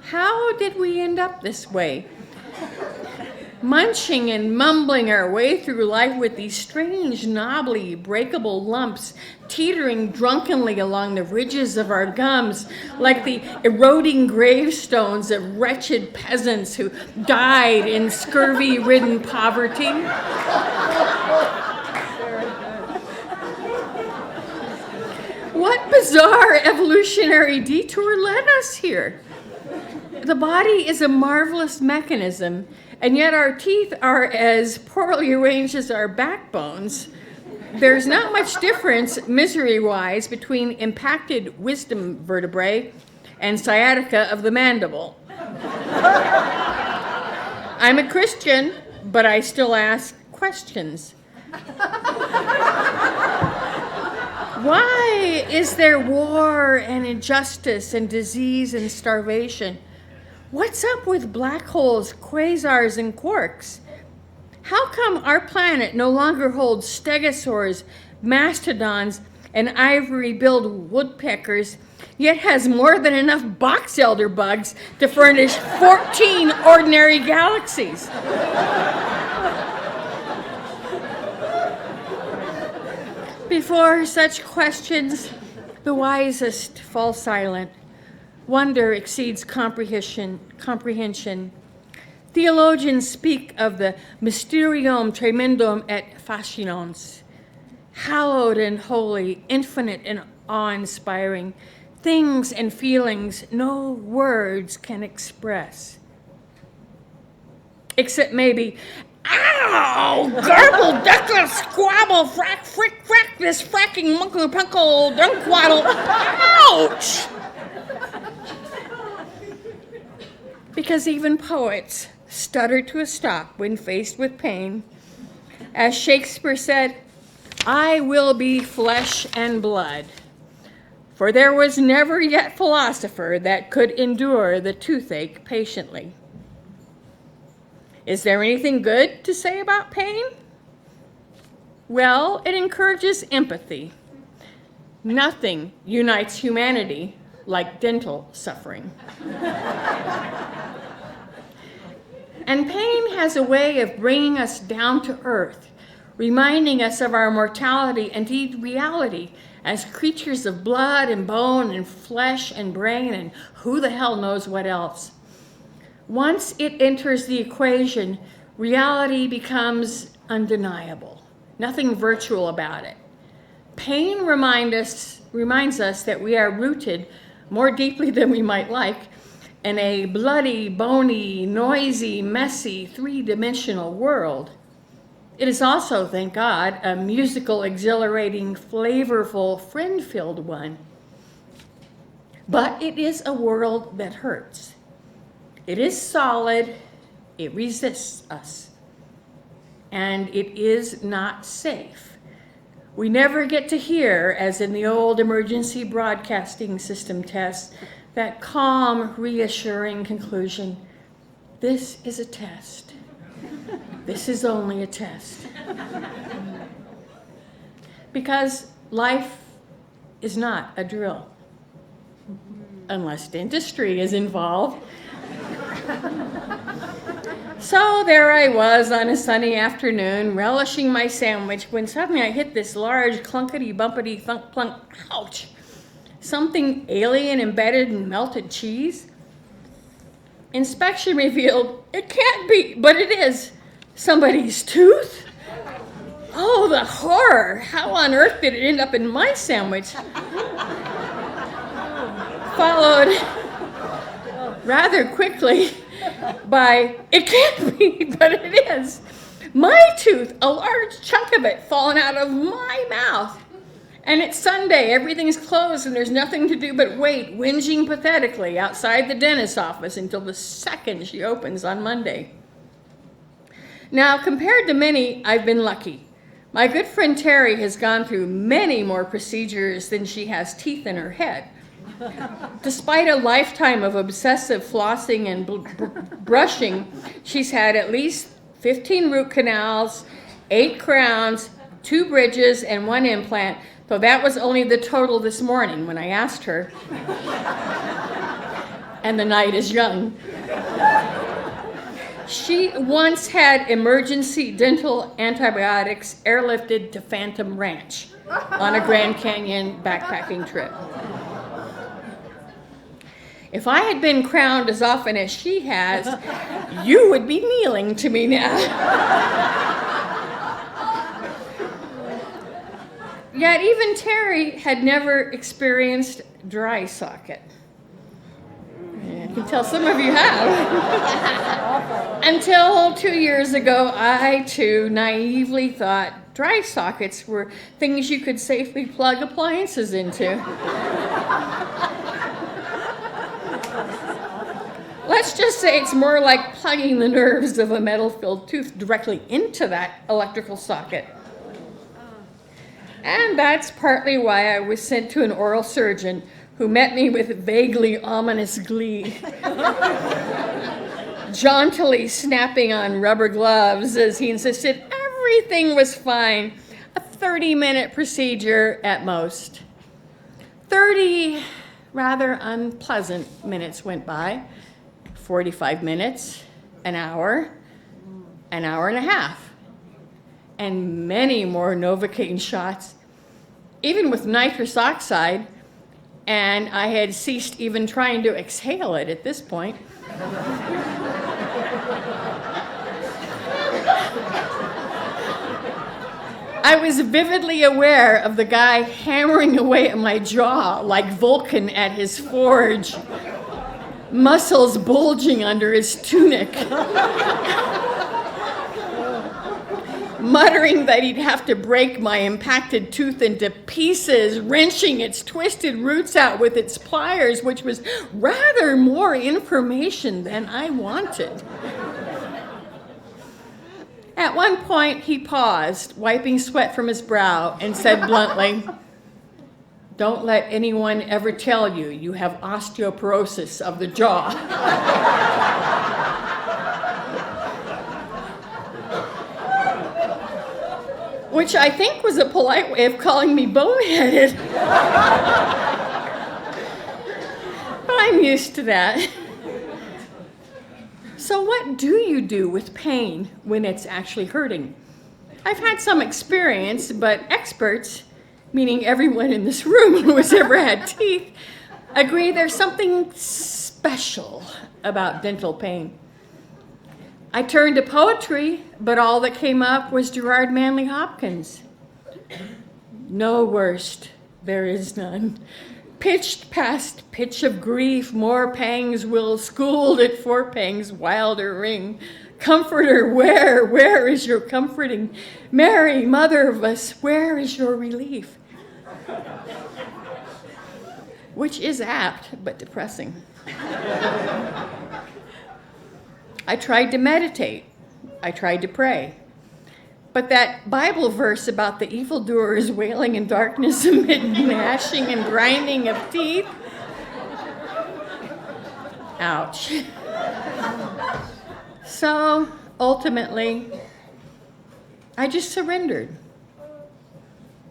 How did we end up this way? Munching and mumbling our way through life with these strange, knobbly, breakable lumps teetering drunkenly along the ridges of our gums, like the eroding gravestones of wretched peasants who died in scurvy-ridden poverty. What bizarre evolutionary detour led us here? The body is a marvelous mechanism, and yet our teeth are as poorly arranged as our backbones. There's not much difference, misery-wise, between impacted wisdom vertebrae and sciatica of the mandible. I'm a Christian, but I still ask questions. Why is there war and injustice and disease and starvation? What's up with black holes, quasars, and quarks? How come our planet no longer holds stegosaurs, mastodons, and ivory-billed woodpeckers, yet has more than enough box elder bugs to furnish 14 ordinary galaxies? Before such questions, the wisest fall silent. Wonder exceeds comprehension. Theologians speak of the mysterium tremendum et fascinans, hallowed and holy, infinite and awe-inspiring, things and feelings no words can express. Except maybe, ow, garble, duckle, squabble, frack, frick, frack, this fracking munkle, punkle, dunkwaddle, ouch! Because even poets stutter to a stop when faced with pain. As Shakespeare said, I will be flesh and blood. For there was never yet philosopher that could endure the toothache patiently. Is there anything good to say about pain? Well, it encourages empathy. Nothing unites humanity like dental suffering. And pain has a way of bringing us down to earth, reminding us of our mortality, indeed reality, as creatures of blood and bone and flesh and brain and who the hell knows what else. Once it enters the equation, reality becomes undeniable. Nothing virtual about it. Pain reminds us that we are rooted more deeply than we might like in a bloody, bony, noisy, messy, three-dimensional world. It is also, thank God, a musical, exhilarating, flavorful, friend-filled one. But it is a world that hurts. It is solid, it resists us, and it is not safe. We never get to hear, as in the old emergency broadcasting system tests, that calm, reassuring conclusion, this is a test. This is only a test. Because life is not a drill, unless dentistry is involved. So there I was on a sunny afternoon, relishing my sandwich, when suddenly I hit this large clunkety-bumpety thunk-plunk, ouch! Something alien embedded in melted cheese. Inspection revealed it can't be, but it is. Somebody's tooth? Oh, the horror! How on earth did it end up in my sandwich? Followed rather quickly by, it can't be, but it is. My tooth, a large chunk of it fallen out of my mouth. And it's Sunday, everything's closed, and there's nothing to do but wait, whinging pathetically outside the dentist's office until the second she opens on Monday. Now, compared to many, I've been lucky. My good friend Terry has gone through many more procedures than she has teeth in her head. Despite a lifetime of obsessive flossing and brushing, she's had at least 15 root canals, 8 crowns, 2 bridges, and 1 implant, though that was only the total this morning when I asked her. And the night is young. She once had emergency dental antibiotics airlifted to Phantom Ranch on a Grand Canyon backpacking trip. If I had been crowned as often as she has, you would be kneeling to me now. Yet even Terry had never experienced dry socket. I can tell some of you have. Until 2 years ago, I too naively thought dry sockets were things you could safely plug appliances into. Let's just say it's more like plugging the nerves of a metal-filled tooth directly into that electrical socket. And that's partly why I was sent to an oral surgeon who met me with vaguely ominous glee, jauntily snapping on rubber gloves as he insisted everything was fine. A 30-minute procedure at most. 30 rather unpleasant minutes went by. 45 minutes, an hour and a half, and many more Novocaine shots, even with nitrous oxide, and I had ceased even trying to exhale it at this point. I was vividly aware of the guy hammering away at my jaw like Vulcan at his forge, muscles bulging under his tunic, muttering that he'd have to break my impacted tooth into pieces, wrenching its twisted roots out with its pliers, which was rather more information than I wanted. At one point, he paused, wiping sweat from his brow, and said bluntly, "Don't let anyone ever tell you you have osteoporosis of the jaw." Which I think was a polite way of calling me boneheaded. I'm used to that. So what do you do with pain when it's actually hurting? I've had some experience, but experts, meaning everyone in this room who has ever had teeth, agree there's something special about dental pain. I turned to poetry, but all that came up was Gerard Manley Hopkins. No worst, there is none. Pitched past pitch of grief, more pangs will schooled at 4 pangs wilder ring. Comforter, where is your comforting? Mary, mother of us, where is your relief? Which is apt, but depressing. I tried to meditate. I tried to pray. But that Bible verse about the evildoers wailing in darkness amid gnashing and grinding of teeth, ouch. So ultimately, I just surrendered.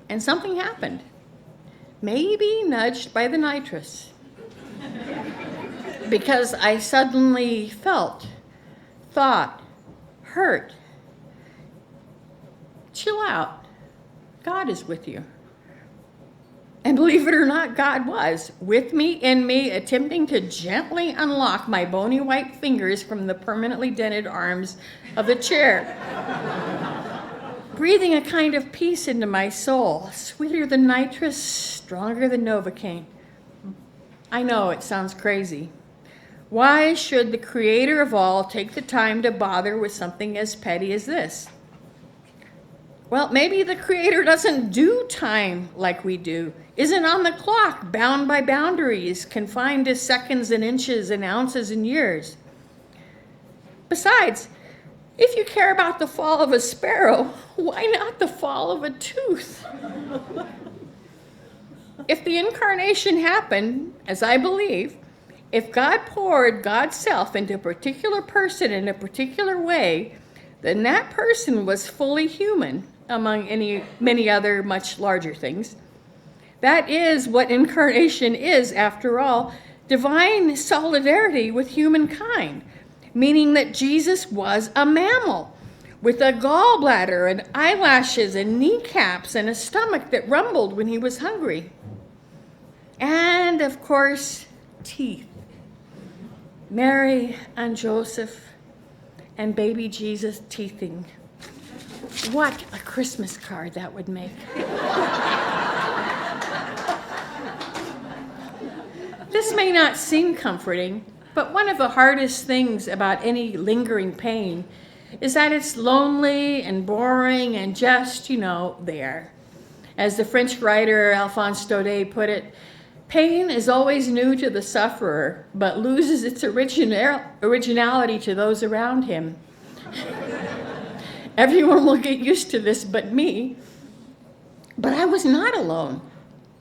And something happened. Maybe nudged by the nitrous. Because I suddenly felt, thought, hurt. Chill out. God is with you. And believe it or not, God was with me, in me, attempting to gently unlock my bony white fingers from the permanently dented arms of the chair. Breathing a kind of peace into my soul, sweeter than nitrous, stronger than Novocaine. I know it sounds crazy. Why should the creator of all take the time to bother with something as petty as this? Well, maybe the creator doesn't do time like we do, isn't on the clock, bound by boundaries, confined to seconds and inches and ounces and years. Besides, if you care about the fall of a sparrow, why not the fall of a tooth? If the incarnation happened, as I believe, if God poured God's self into a particular person in a particular way, then that person was fully human, among many other much larger things. That is what incarnation is, after all, divine solidarity with humankind, meaning that Jesus was a mammal with a gallbladder and eyelashes and kneecaps and a stomach that rumbled when he was hungry. And, of course, teeth. Mary and Joseph and baby Jesus teething. What a Christmas card that would make. This may not seem comforting, but one of the hardest things about any lingering pain is that it's lonely and boring and just, there. As the French writer Alphonse Daudet put it, pain is always new to the sufferer, but loses its originality to those around him. Everyone will get used to this but me. But I was not alone.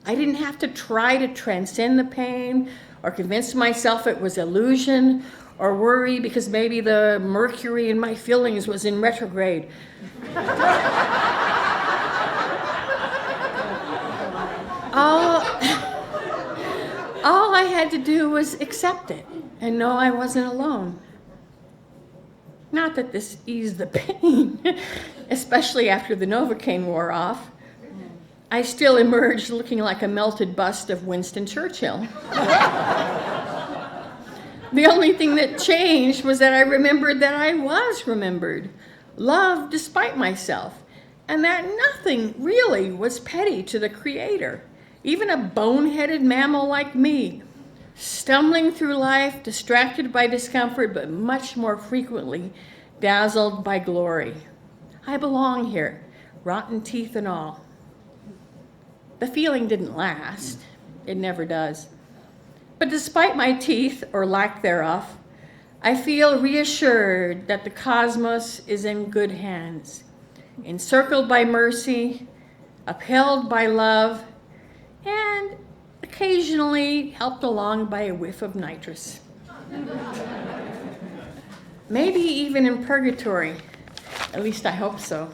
I didn't have to try to transcend the pain or convince myself it was illusion or worry because maybe the Mercury in my feelings was in retrograde. All I had to do was accept it and know I wasn't alone. Not that this eased the pain, especially after the Novocaine wore off. I still emerged looking like a melted bust of Winston Churchill. The only thing that changed was that I remembered that I was remembered, loved despite myself, and that nothing really was petty to the Creator, even a boneheaded mammal like me, stumbling through life, distracted by discomfort, but much more frequently dazzled by glory. I belong here, rotten teeth and all. The feeling didn't last. It never does. But despite my teeth, or lack thereof, I feel reassured that the cosmos is in good hands, encircled by mercy, upheld by love, and occasionally helped along by a whiff of nitrous. Maybe even in purgatory. At least I hope so.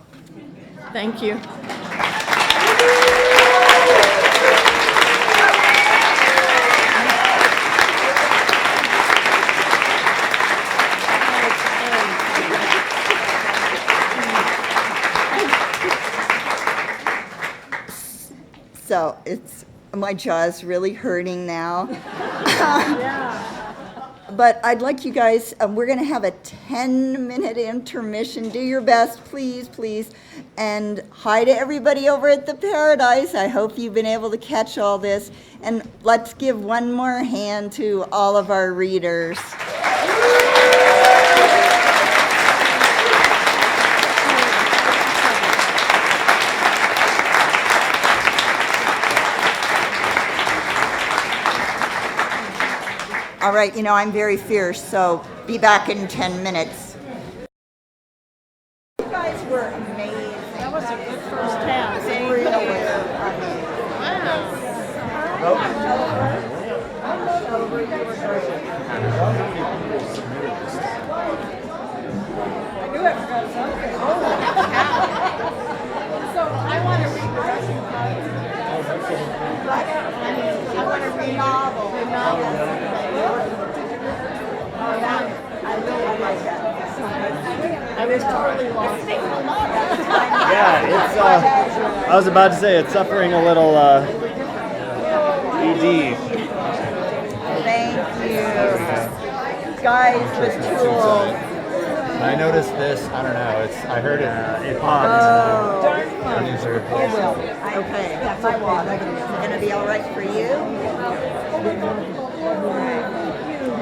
Thank you. So my jaw's really hurting now. But I'd like you guys, we're going to have a 10-minute intermission. Do your best, please, please. And hi to everybody over at the Paradise. I hope you've been able to catch all this. And let's give one more hand to all of our readers. All right, I'm very fierce, so be back in 10 minutes. You guys were amazing. That was a good first half. So I want to read the rest of I want to read novel. The novel. I really like that. I was totally lost. Yeah, it's. I was about to say it's suffering a little ED. Thank you. Guys, the tool. I noticed this. I don't know. I heard it popped. Okay. That's my water. Gonna be all right for you.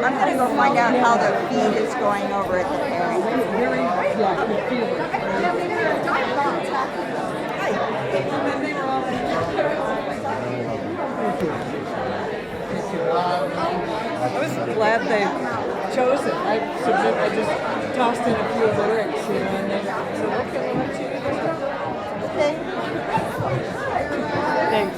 I'm gonna go find out how the feed is going over at the parent. I was glad they chose it. I just tossed in a few lyrics, and they said, okay, we'll let you do this. Thanks.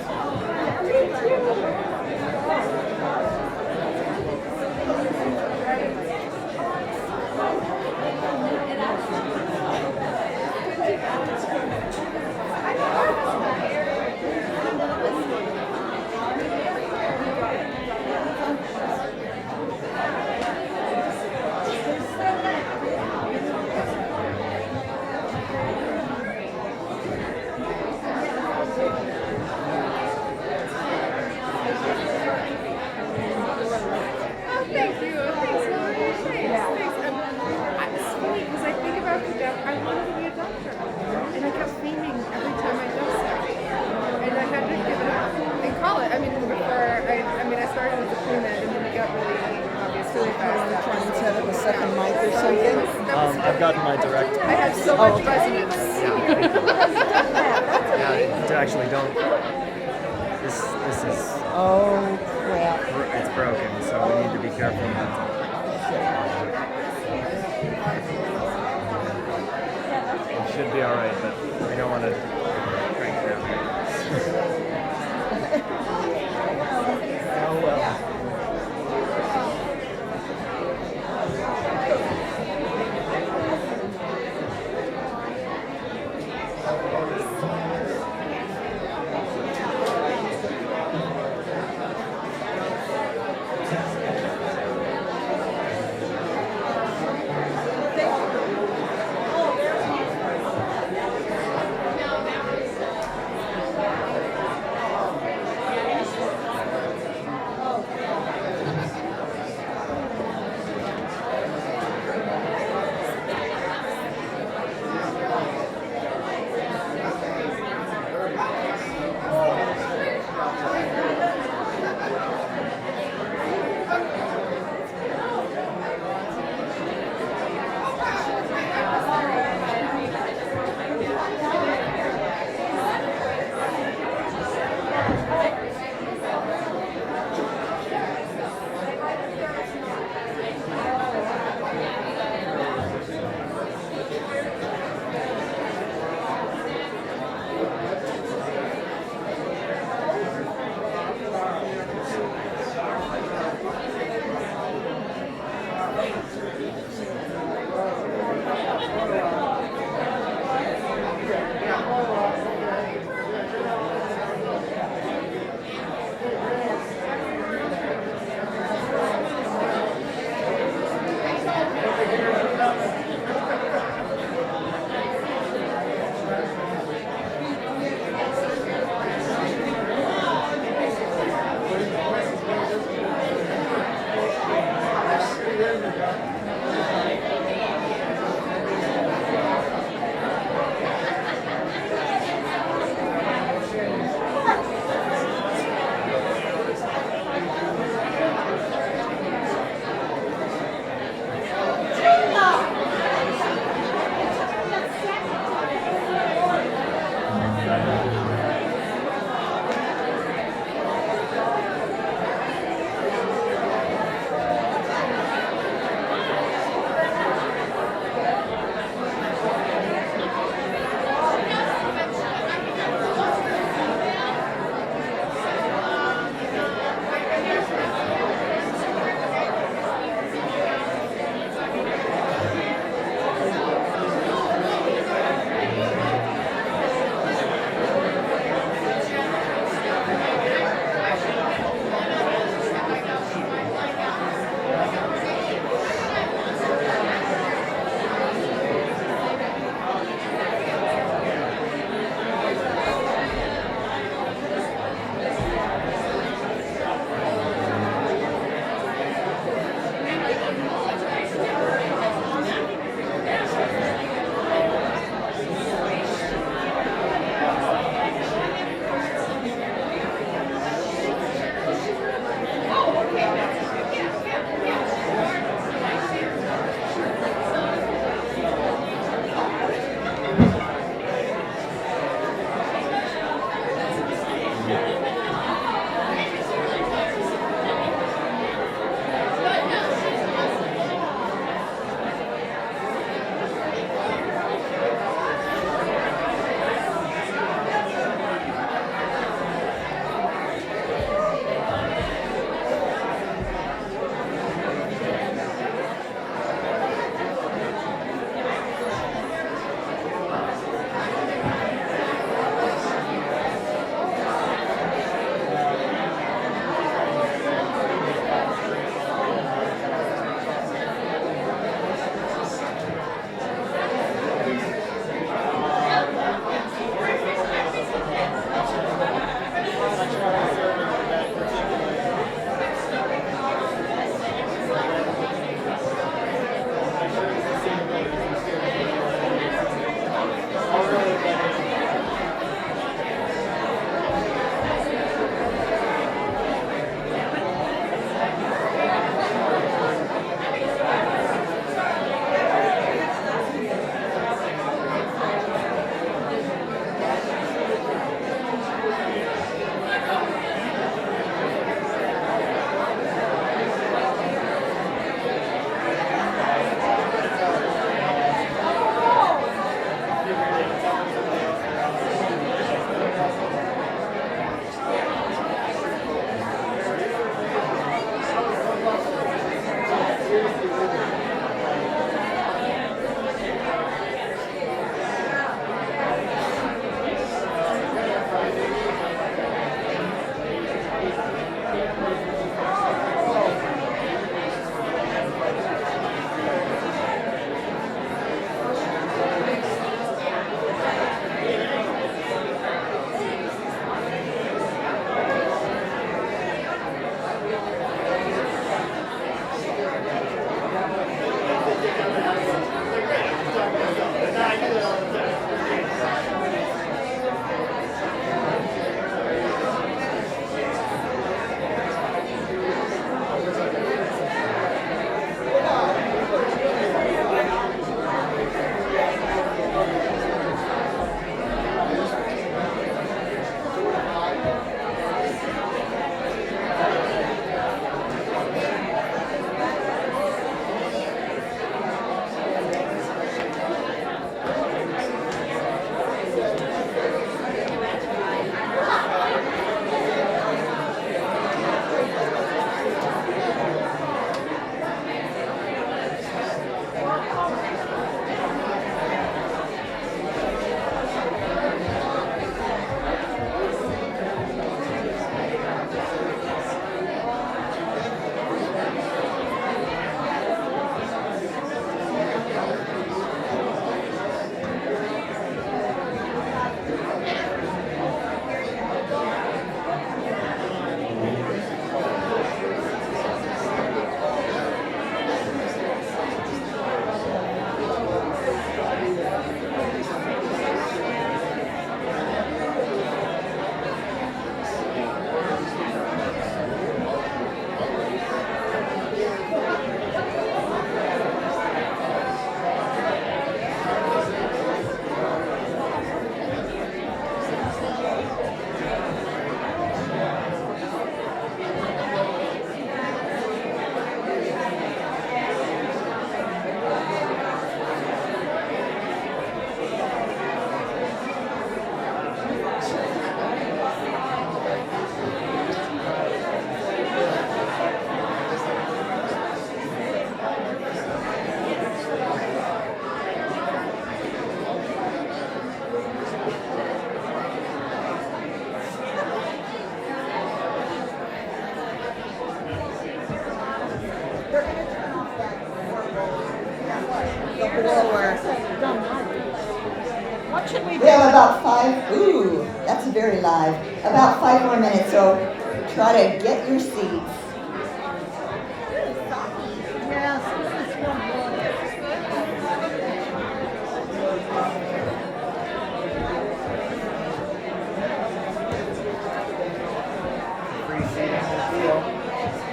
I've gotten my direct. I had so much resonance. Yeah, actually don't. This is. Oh, crap. It's broken, so we need to be careful not to. It should be all right, but we don't want to crank it out. Oh well. We have about 5, ooh, that's very live. About 5 more minutes, so try to get your seats.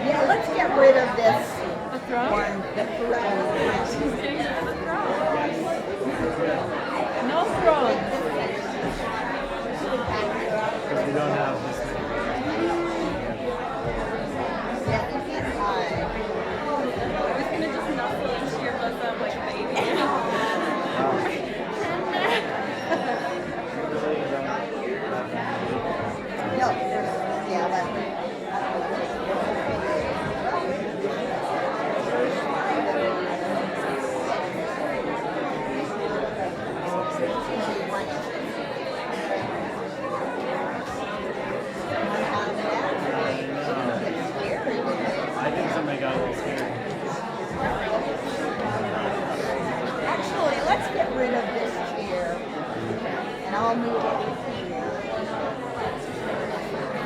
Yeah, let's get rid of this one. No throne. Because we don't have this many. Yeah, you can't hide. I was gonna just nuzzle into your bosom like a baby. No, yeah, that. I think somebody got a little scared. Actually, let's get rid of this chair, and I'll move it here.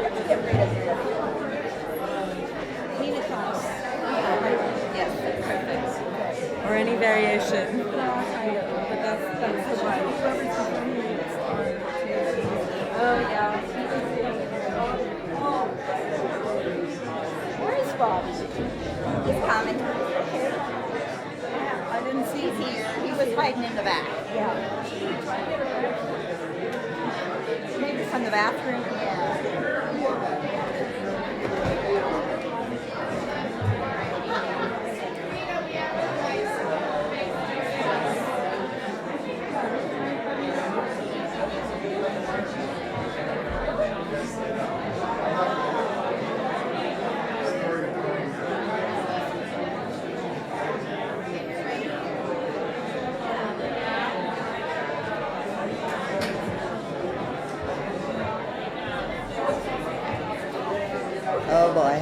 Let's get rid of this. Venus house. Yes, perfect. Or any variation. But that's the one. Oh yeah. Where is Bobby? He's coming. I didn't see He's here. He was hiding in the back. Yeah. Maybe from the bathroom. Yeah. Oh boy.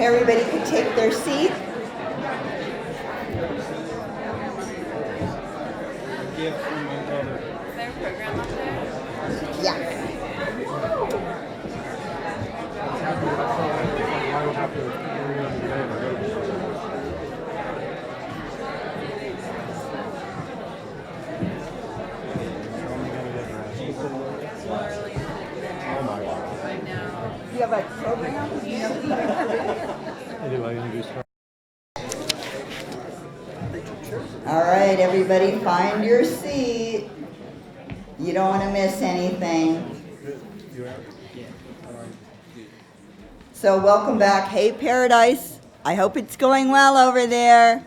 everybody could take their seat. Yeah. You have a program? All right, everybody, find your seat. You don't want to miss anything. So welcome back. Hey, Paradise. I hope it's going well over there.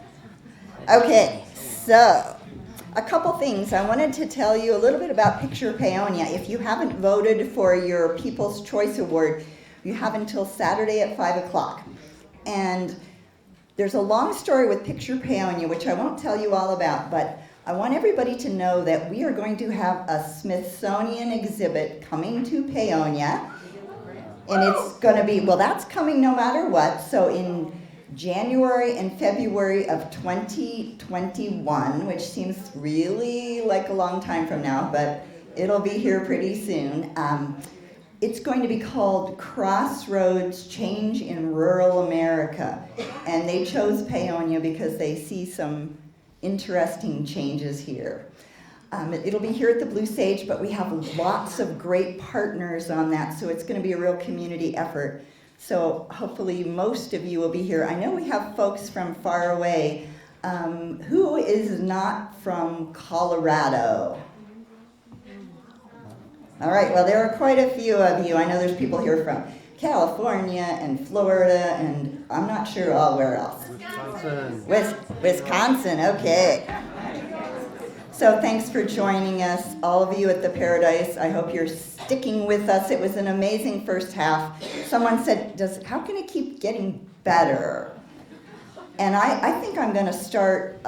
Okay, so a couple things. I wanted to tell you a little bit about Picture Paonia. If you haven't voted for your People's Choice Award, you have until Saturday at 5 o'clock. And there's a long story with Picture Paonia, which I won't tell you all about, but I want everybody to know that we are going to have a Smithsonian exhibit coming to Paonia. And it's going to be, well, that's coming no matter what. So in January and February of 2021, which seems really like a long time from now, but it'll be here pretty soon. It's going to be called Crossroads: Change in Rural America. And they chose Paonia because they see some interesting changes here. It'll be here at the Blue Sage, but we have lots of great partners on that, so it's going to be a real community effort. So hopefully most of you will be here. I know we have folks from far away. Who is not from Colorado? All right, well, there are quite a few of you. I know there's people here from California and Florida, and I'm not sure all where else. Wisconsin, okay. So thanks for joining us, all of you at the Paradise. I hope you're sticking with us. It was an amazing first half. Someone said, how can it keep getting better? And I think I'm going to start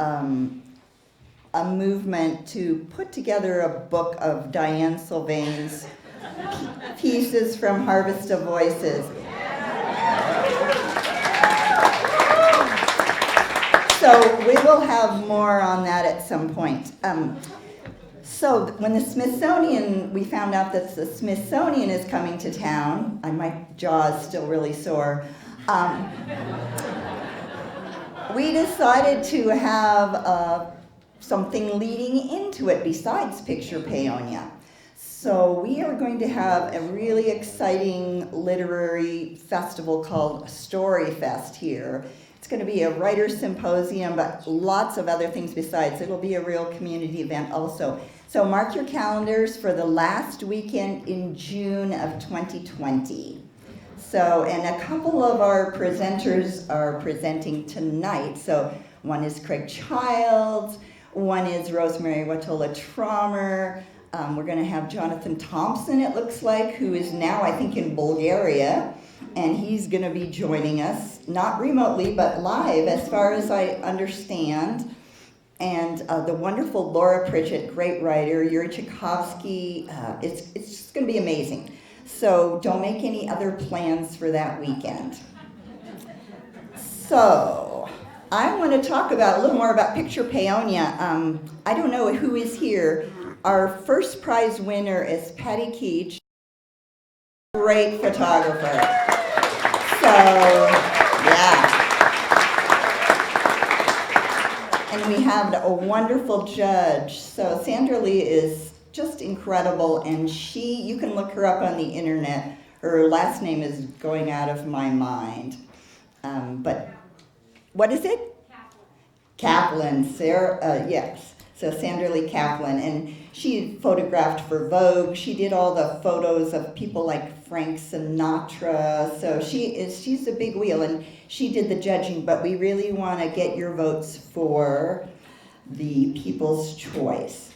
a movement to put together a book of Diane Sylvan's pieces from Harvest of Voices. So we will have more on that at some point. So when the Smithsonian, we found out that the Smithsonian is coming to town, my jaw is still really sore, we decided to have something leading into it besides Picture Paonia. So we are going to have a really exciting literary festival called Story Fest here. It's going to be a writer's symposium, but lots of other things besides. It'll be a real community event also. So mark your calendars for the last weekend in June of 2020. So, and a couple of our presenters are presenting tonight. So one is Craig Childs, one is Rosemary Iatula. We're going to have Jonathan Thompson, it looks like, who is now, I think, in Bulgaria. And he's going to be joining us, not remotely, but live, as far as I understand. And the wonderful Laura Pritchett, great writer, Yuri Tchaikovsky. It's just going to be amazing. So don't make any other plans for that weekend. So I want to talk about a little more about Picture Paonia. I don't know who is here. Our first prize winner is Patty Keach, great photographer. So, yeah. And we have a wonderful judge. So Sandra Lee is just incredible, and you can look her up on the internet. Her last name is going out of my mind. But what is it? Kaplan. Sarah, yes. So Sandra Lee Kaplan, and she photographed for Vogue. She did all the photos of people like Frank Sinatra. So she's a big wheel, and she did the judging, but we really want to get your votes for the People's Choice.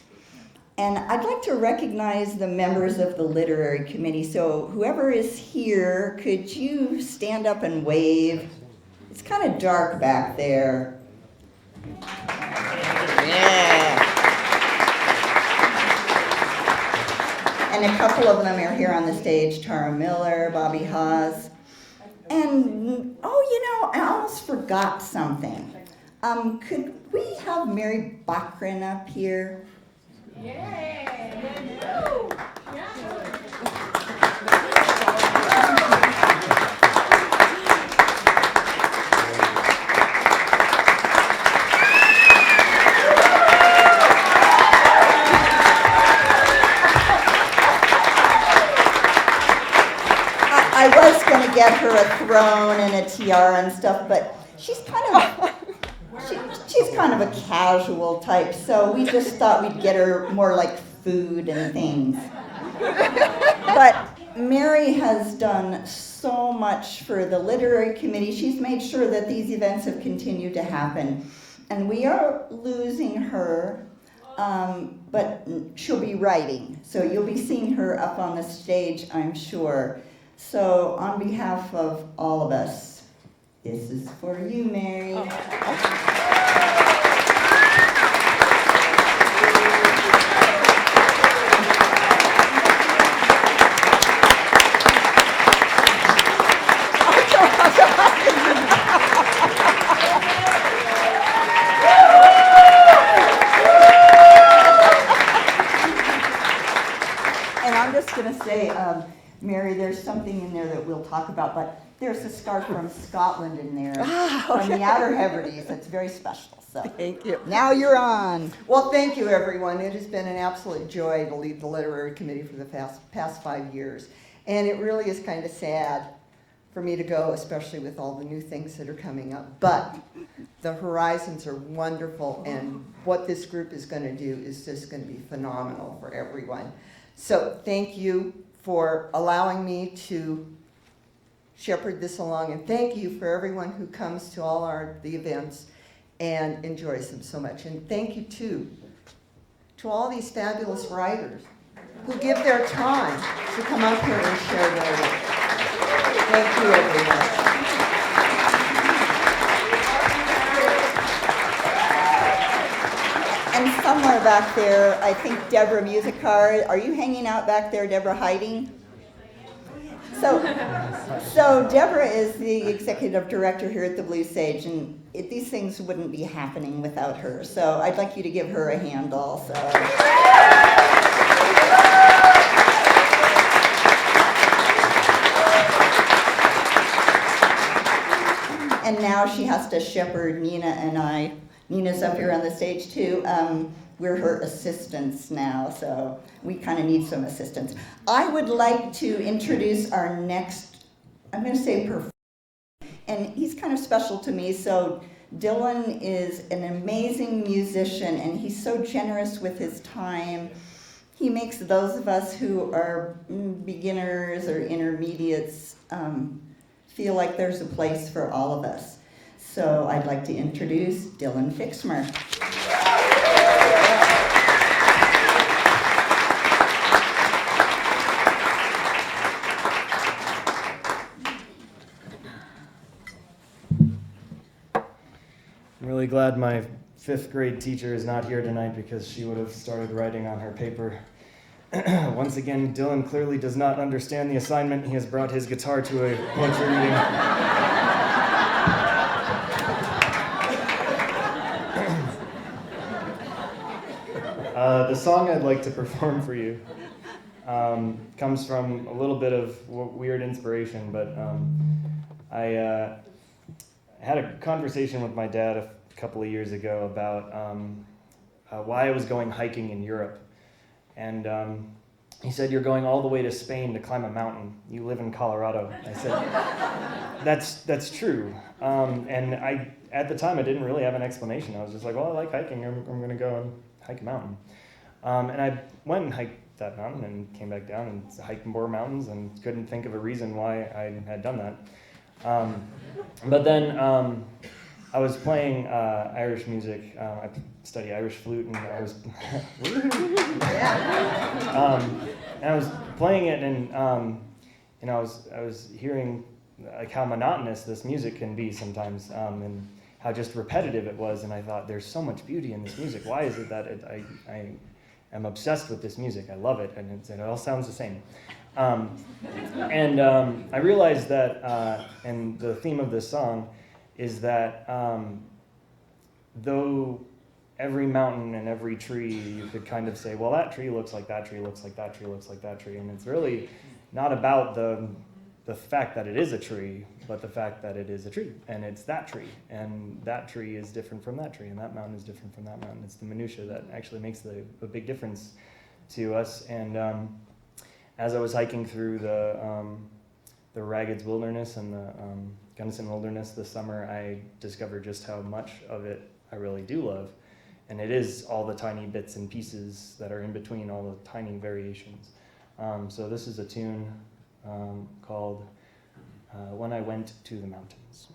And I'd like to recognize the members of the literary committee. So whoever is here, could you stand up and wave? It's kind of dark back there. Yeah. And a couple of them are here on the stage, Tara Miller, Bobby Haas. And, I almost forgot something. Could we have Mary Bachran up here? I was going to get her a throne and a tiara and stuff, but she's kind of a casual type, so we just thought we'd get her more like food and things. But Mary has done so much for the literary committee. She's made sure that these events have continued to happen. And we are losing her, but she'll be writing. So you'll be seeing her up on the stage, I'm sure. So on behalf of all of us, this is for you, Mary. And I'm just going to say, Mary, there's something in there that we'll talk about, but there's a scarf from Scotland in there, from the Outer Hebrides. It's very special. So Thank you. now you're on. Well, thank you, everyone. It has been an absolute joy to lead the literary committee for the past 5 years. And it really is kind of sad for me to go, especially with all the new things that are coming up. But the horizons are wonderful, and what this group is going to do is just going to be phenomenal for everyone. So thank you for allowing me to shepherd this along, and thank you for everyone who comes to all the events and enjoys them so much. And thank you too to all these fabulous writers who give their time to come up here and share their work. Thank you, everyone. And somewhere back there, I think Deborah Musicar, are you hanging out back there, Deborah, hiding? So Deborah is the executive director here at the Blue Sage, and these things wouldn't be happening without her. So I'd like you to give her a hand also. And now she has to shepherd Nina and I. Nina's up here on the stage too. We're her assistants now, so we kind of need some assistance. I would like to introduce our next, I'm going to say performer, and he's kind of special to me. So Dylan is an amazing musician, and he's so generous with his time. He makes those of us who are beginners or intermediates feel like there's a place for all of us. So I'd like to introduce Dylan Fixmer. I'm really glad my 5th grade teacher is not here tonight because she would have started writing on her paper. Once again, Dylan clearly does not understand the assignment. He has brought his guitar to a poetry reading. The song I'd like to perform for you comes from a little bit of weird inspiration, but I had a conversation with my dad a couple of years ago about why I was going hiking in Europe. And he said, "You're going all the way to Spain to climb a mountain. You live in Colorado." I said, that's true. And at the time, I didn't really have an explanation. I was just like, well, I like hiking. I'm going to go and hike a mountain. And I went and hiked that mountain and came back down and hiked more mountains and couldn't think of a reason why I had done that. But then I was playing Irish music. I study Irish flute, and I was and I was playing it, and I was hearing like how monotonous this music can be sometimes, and how just repetitive it was. And I thought, there's so much beauty in this music. Why is it that I am obsessed with this music? I love it, and it all sounds the same. I realized that, and the theme of this song is that though every mountain and every tree, you could kind of say, well, that tree looks like that tree, looks like that tree, looks like that tree. And it's really not about the fact that it is a tree, but the fact that it is a tree. And it's that tree. And that tree is different from that tree. And that mountain is different from that mountain. It's the minutia that actually makes a big difference to us. And as I was hiking through the Raggeds Wilderness and the Gunnison Wilderness this summer, I discovered just how much of it I really do love. And it is all the tiny bits and pieces that are in between, all the tiny variations. So this is a tune called When I Went to the Mountains.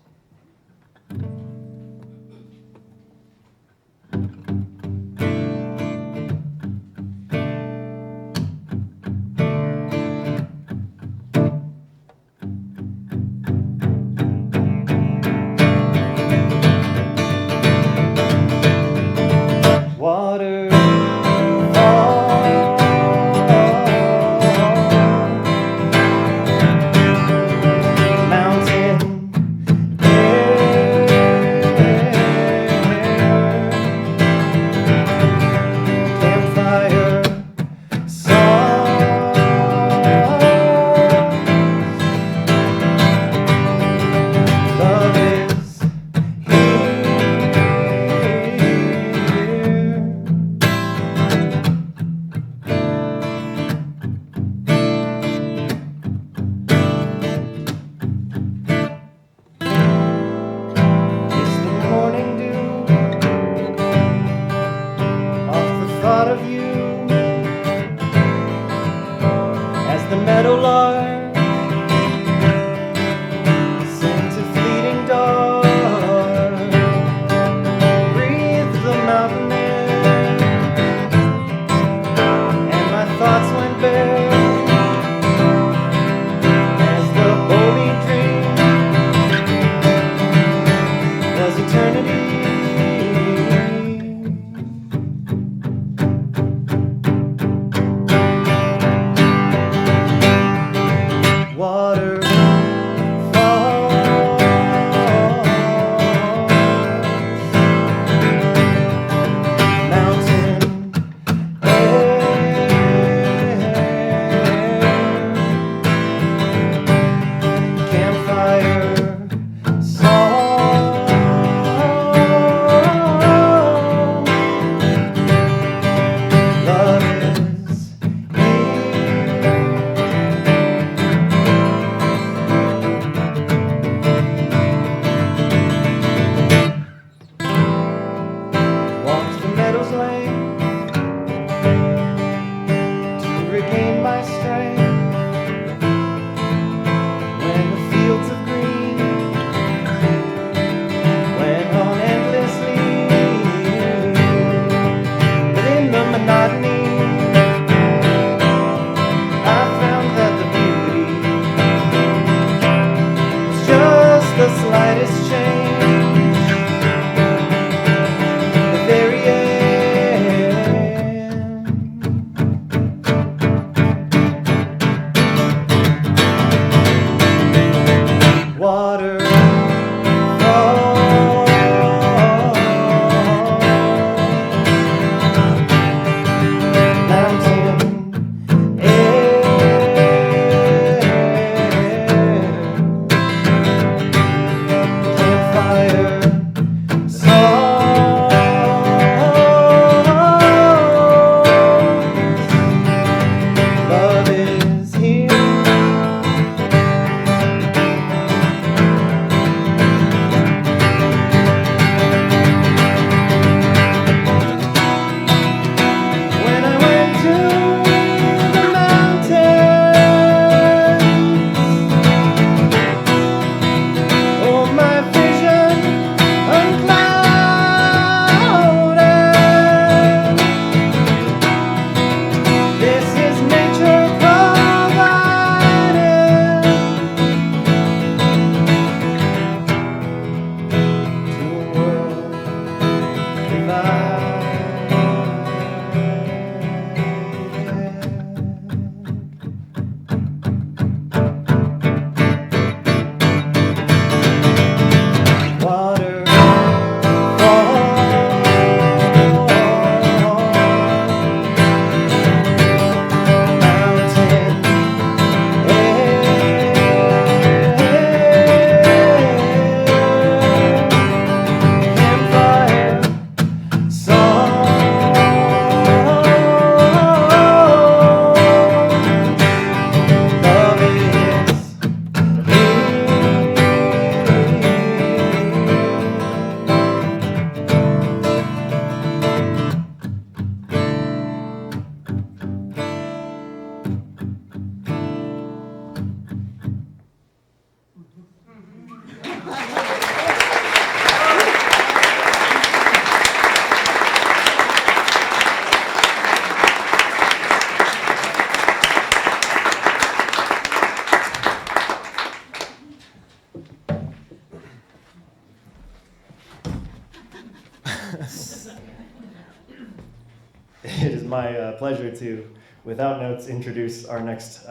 It is my pleasure to, without notes, introduce our next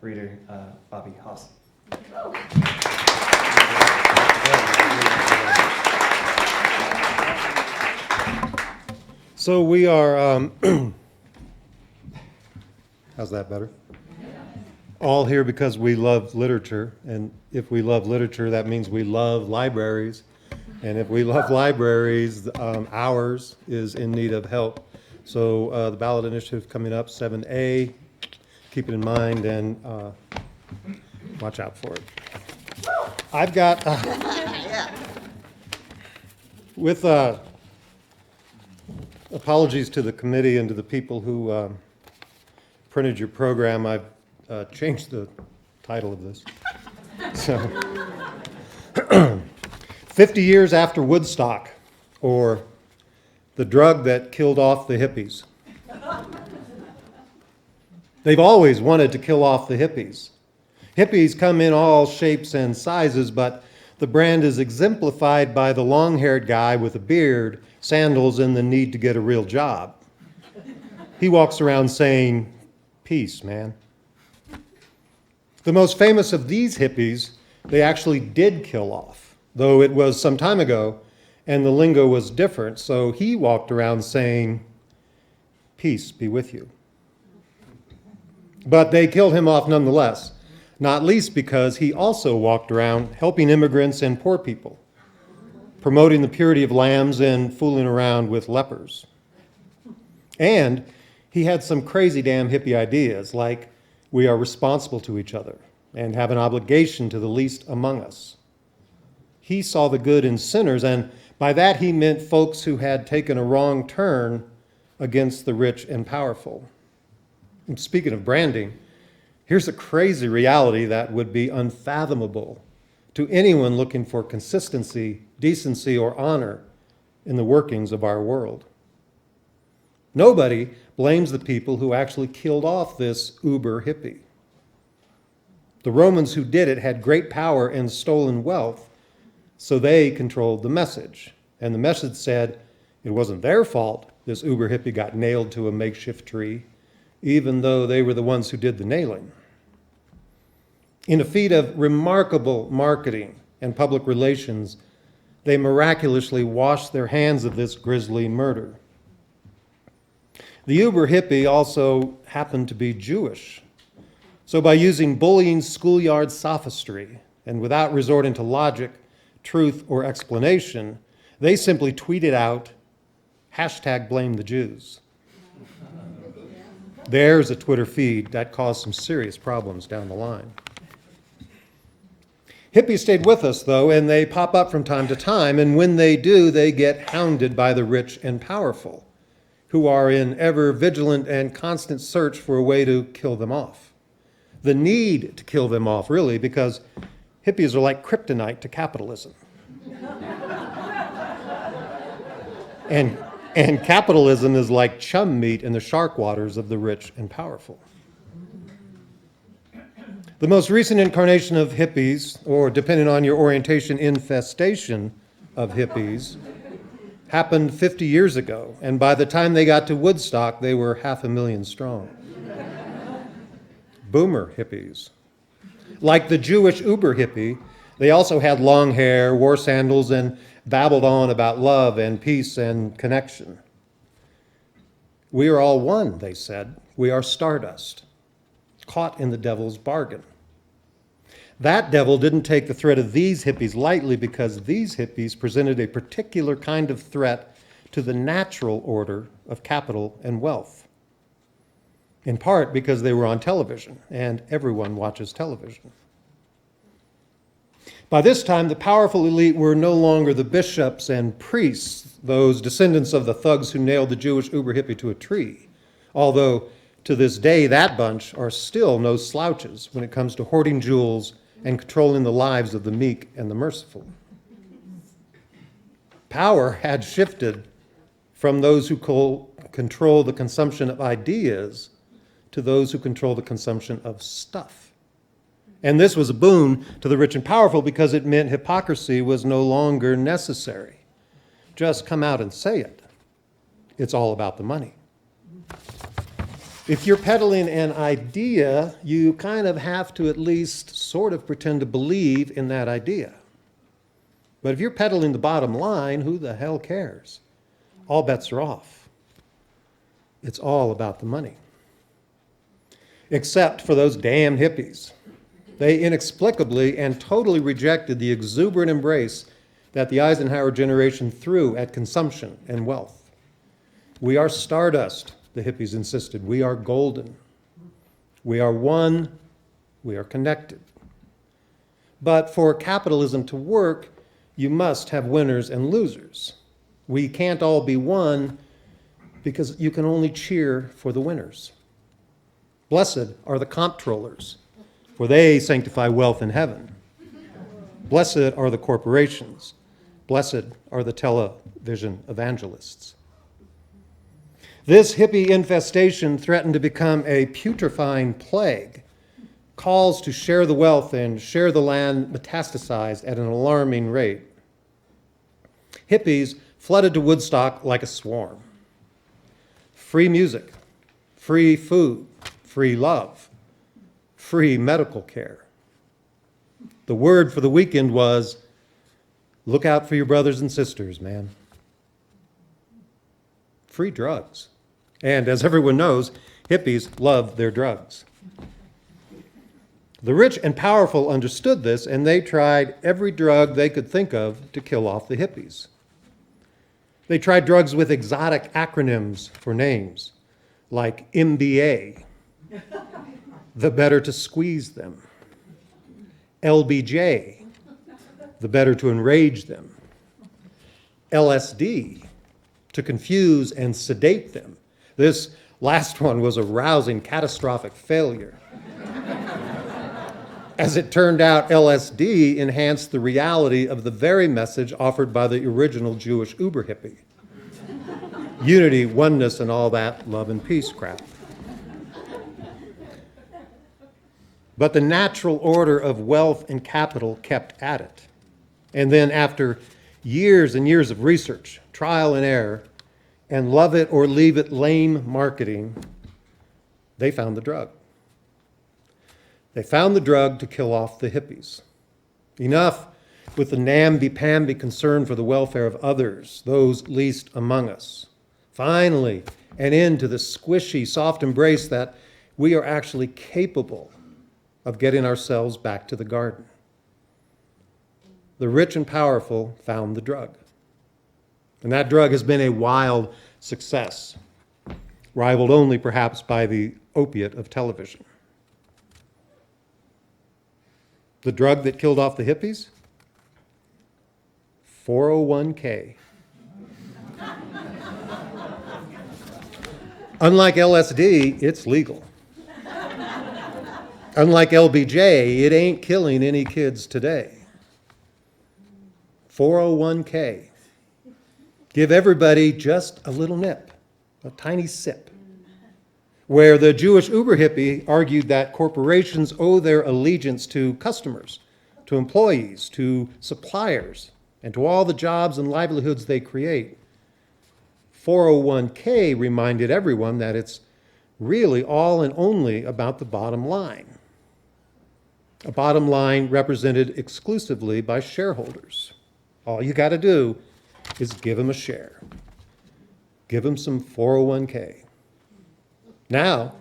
reader, Bobby Haas. So we are, how's that better? All here because we love literature, and if we love literature, that means we love libraries. And if we love libraries, ours is in need of help. So the ballot initiative coming up, 7A, keep it in mind and watch out for it. I've got, with apologies to the committee and to the people who printed your program, I've changed the title of this. So, 50 years after Woodstock, or the drug that killed off the hippies. They've always wanted to kill off the hippies. Hippies come in all shapes and sizes, but the brand is exemplified by the long-haired guy with a beard, sandals, and the need to get a real job. He walks around saying, "Peace, man." The most famous of these hippies, they actually did kill off, though it was some time ago, and the lingo was different, so he walked around saying, "Peace be with you." But they killed him off nonetheless, not least because he also walked around helping immigrants and poor people, promoting the purity of lambs and fooling around with lepers. And he had some crazy damn hippie ideas, like we are responsible to each other and have an obligation to the least among us. He saw the good in sinners, and by that he meant folks who had taken a wrong turn against the rich and powerful. And speaking of branding, here's a crazy reality that would be unfathomable to anyone looking for consistency, decency, or honor in the workings of our world. Nobody blames the people who actually killed off this uber hippie. The Romans who did it had great power and stolen wealth, so they controlled the message. And the message said it wasn't their fault this uber hippie got nailed to a makeshift tree, even though they were the ones who did the nailing. In a feat of remarkable marketing and public relations, they miraculously washed their hands of this grisly murder. The uber hippie also happened to be Jewish. So by using bullying schoolyard sophistry and without resorting to logic, truth, or explanation, they simply tweeted out, #blame the Jews. There's a Twitter feed that caused some serious problems down the line. Hippies stayed with us, though, and they pop up from time to time, and when they do, they get hounded by the rich and powerful, who are in ever vigilant and constant search for a way to kill them off. The need to kill them off, really, because hippies are like kryptonite to capitalism. And capitalism is like chum meat in the shark waters of the rich and powerful. The most recent incarnation of hippies, or depending on your orientation, infestation of hippies, happened 50 years ago, and by the time they got to Woodstock, they were 500,000 strong. Boomer hippies. Like the Jewish uber hippie, they also had long hair, wore sandals, and babbled on about love and peace and connection. We are all one, they said. We are stardust, caught in the devil's bargain. That devil didn't take the threat of these hippies lightly because these hippies presented a particular kind of threat to the natural order of capital and wealth. In part because they were on television, and everyone watches television. By this time, the powerful elite were no longer the bishops and priests, those descendants of the thugs who nailed the Jewish uber hippie to a tree, although to this day that bunch are still no slouches when it comes to hoarding jewels and controlling the lives of the meek and the merciful. Power had shifted from those who control the consumption of ideas to those who control the consumption of stuff. And this was a boon to the rich and powerful because it meant hypocrisy was no longer necessary. Just come out and say it. it's all about the money. If you're peddling an idea, you kind of have to at least sort of pretend to believe in that idea. But if you're peddling the bottom line, who the hell cares? All bets are off. It's all about the money. Except for those damn hippies. They inexplicably and totally rejected the exuberant embrace that the Eisenhower generation threw at consumption and wealth. We are stardust, the hippies insisted. We are golden. We are one. We are connected. But for capitalism to work, you must have winners and losers. We can't all be one because you can only cheer for the winners. Blessed are the comptrollers, for they sanctify wealth in heaven. Blessed are the corporations. Blessed are the television evangelists. This hippie infestation threatened to become a putrefying plague. Calls to share the wealth and share the land metastasized at an alarming rate. Hippies flooded to Woodstock like a swarm. Free music, free food, free love, free medical care. The word for the weekend was, look out for your brothers and sisters, man. Free drugs. And as everyone knows, hippies love their drugs. The rich and powerful understood this, and they tried every drug they could think of to kill off the hippies. They tried drugs with exotic acronyms for names, like MBA, the better to squeeze them. LBJ, the better to enrage them. LSD, to confuse and sedate them. This last one was a rousing, catastrophic failure. As it turned out, LSD enhanced the reality of the very message offered by the original Jewish uber hippie. Unity, oneness, and all that love and peace crap. But the natural order of wealth and capital kept at it. And then after years and years of research, trial and error, and love it or leave it lame marketing, they found the drug. They found the drug to kill off the hippies. Enough with the namby-pamby concern for the welfare of others, those least among us. Finally, an end to the squishy, soft embrace that we are actually capable of getting ourselves back to the garden. The rich and powerful found the drug. And that drug has been a wild success, rivaled only perhaps by the opiate of television. The drug that killed off the hippies? 401k. Unlike LSD, it's legal. Unlike LBJ, it ain't killing any kids today. 401k. Give everybody just a little nip, a tiny sip. Where the Jewish uber hippie argued that corporations owe their allegiance to customers, to employees, to suppliers, and to all the jobs and livelihoods they create. 401k reminded everyone that it's really all and only about the bottom line. A bottom line represented exclusively by shareholders. All you got to do is give them a share. Give them some 401k. Now,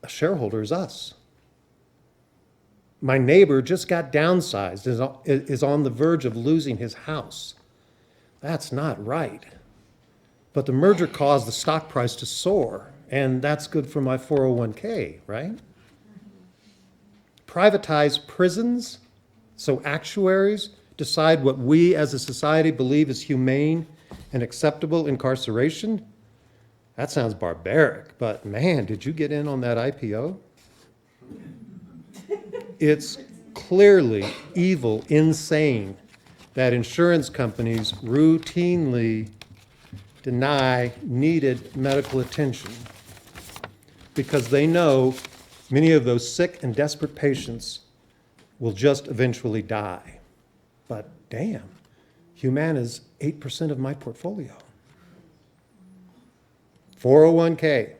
a shareholder is us. My neighbor just got downsized, is on the verge of losing his house. That's not right. But the merger caused the stock price to soar, and that's good for my 401k, right? Privatize prisons so actuaries decide what we as a society believe is humane and acceptable incarceration? That sounds barbaric, but man, did you get in on that IPO? It's clearly evil, insane that insurance companies routinely deny needed medical attention because they know many of those sick and desperate patients will just eventually die. But damn, Humana's 8% of my portfolio. 401k.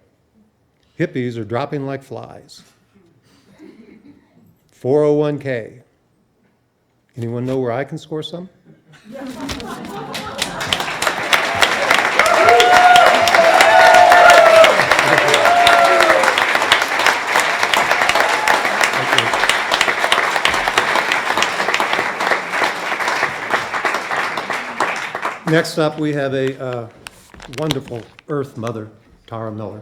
Hippies are dropping like flies. 401k. Anyone know where I can score some? Next up, we have a wonderful Earth Mother, Tara Miller.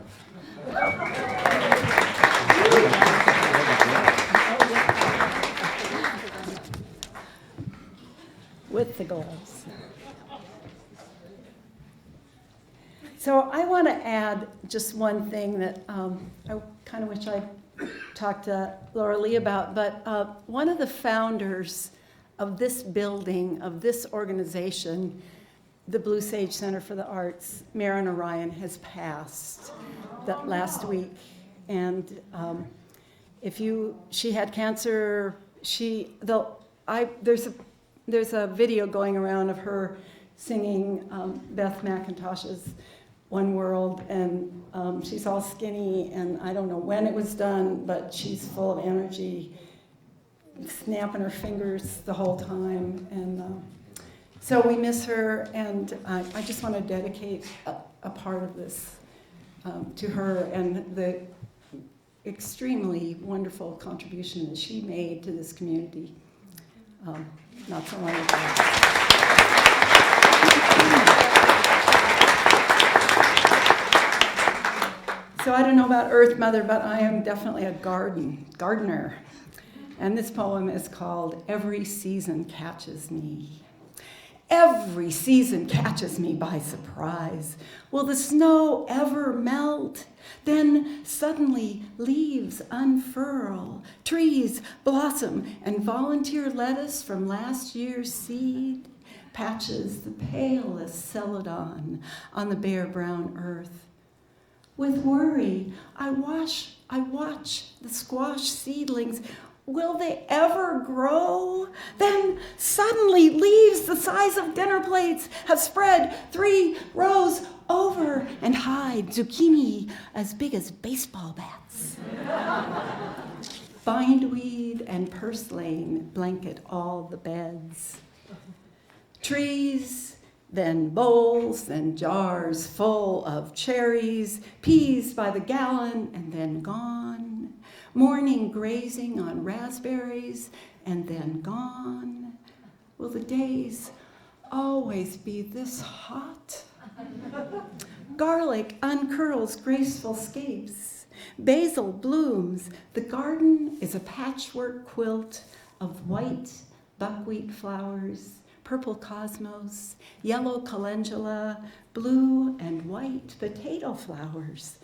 With the gloves. So I want to add just one thing that I kind of wish I talked to Laura Lee about, but one of the founders of this building, of this organization, the Blue Sage Center for the Arts, Marin Orion, has passed that last week. And she had cancer. There's a video going around of her singing Beth McIntosh's One World, and she's all skinny, and I don't know when it was done, but she's full of energy, snapping her fingers the whole time. And so we miss her, and I just want to dedicate a part of this to her and the extremely wonderful contribution that she made to this community not so long ago. So I don't know about Earth Mother, but I am definitely a gardener. And this poem is called Every Season Catches Me. Every season catches me by surprise. Will the snow ever melt? Then suddenly leaves unfurl, trees blossom, and volunteer lettuce from last year's seed patches the palest celadon on the bare brown earth. With worry, I watch the squash seedlings. Will they ever grow? Then suddenly leaves the size of dinner plates have spread 3 rows over and hide zucchini as big as baseball bats. Bindweed and purslane blanket all the beds. Trees, then bowls, then jars full of cherries, peas by the gallon, and then gone. Morning grazing on raspberries, and then gone. Will the days always be this hot? Garlic uncurls graceful scapes. Basil blooms. The garden is a patchwork quilt of white buckwheat flowers, purple cosmos, yellow calendula, blue and white potato flowers,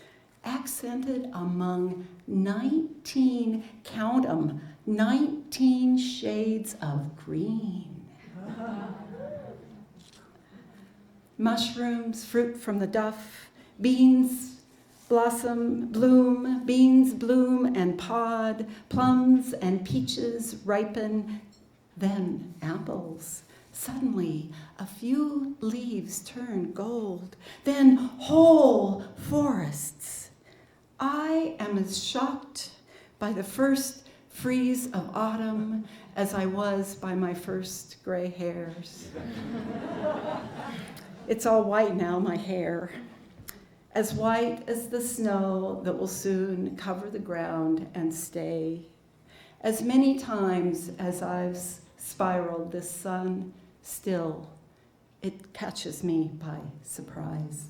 accented among 19, count 'em, 19 shades of green. Mushrooms, fruit from the duff, beans bloom and pod, plums and peaches ripen, then apples. Suddenly, a few leaves turn gold, then whole forests. I am as shocked by the first freeze of autumn as I was by my first gray hairs. It's all white now, my hair. As white as the snow that will soon cover the ground and stay. As many times as I've spiraled this sun, still, it catches me by surprise.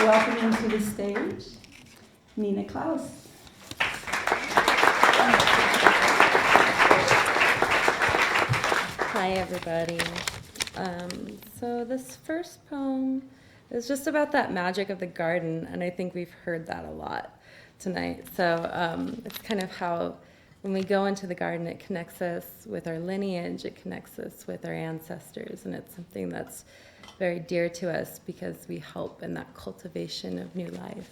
Welcoming to the stage, Nina Klaus. Hi, everybody. So this first poem is just about that magic of the garden, and I think we've heard that a lot tonight. So it's kind of how when we go into the garden, it connects us with our lineage, it connects us with our ancestors, and it's something that's very dear to us because we help in that cultivation of new life.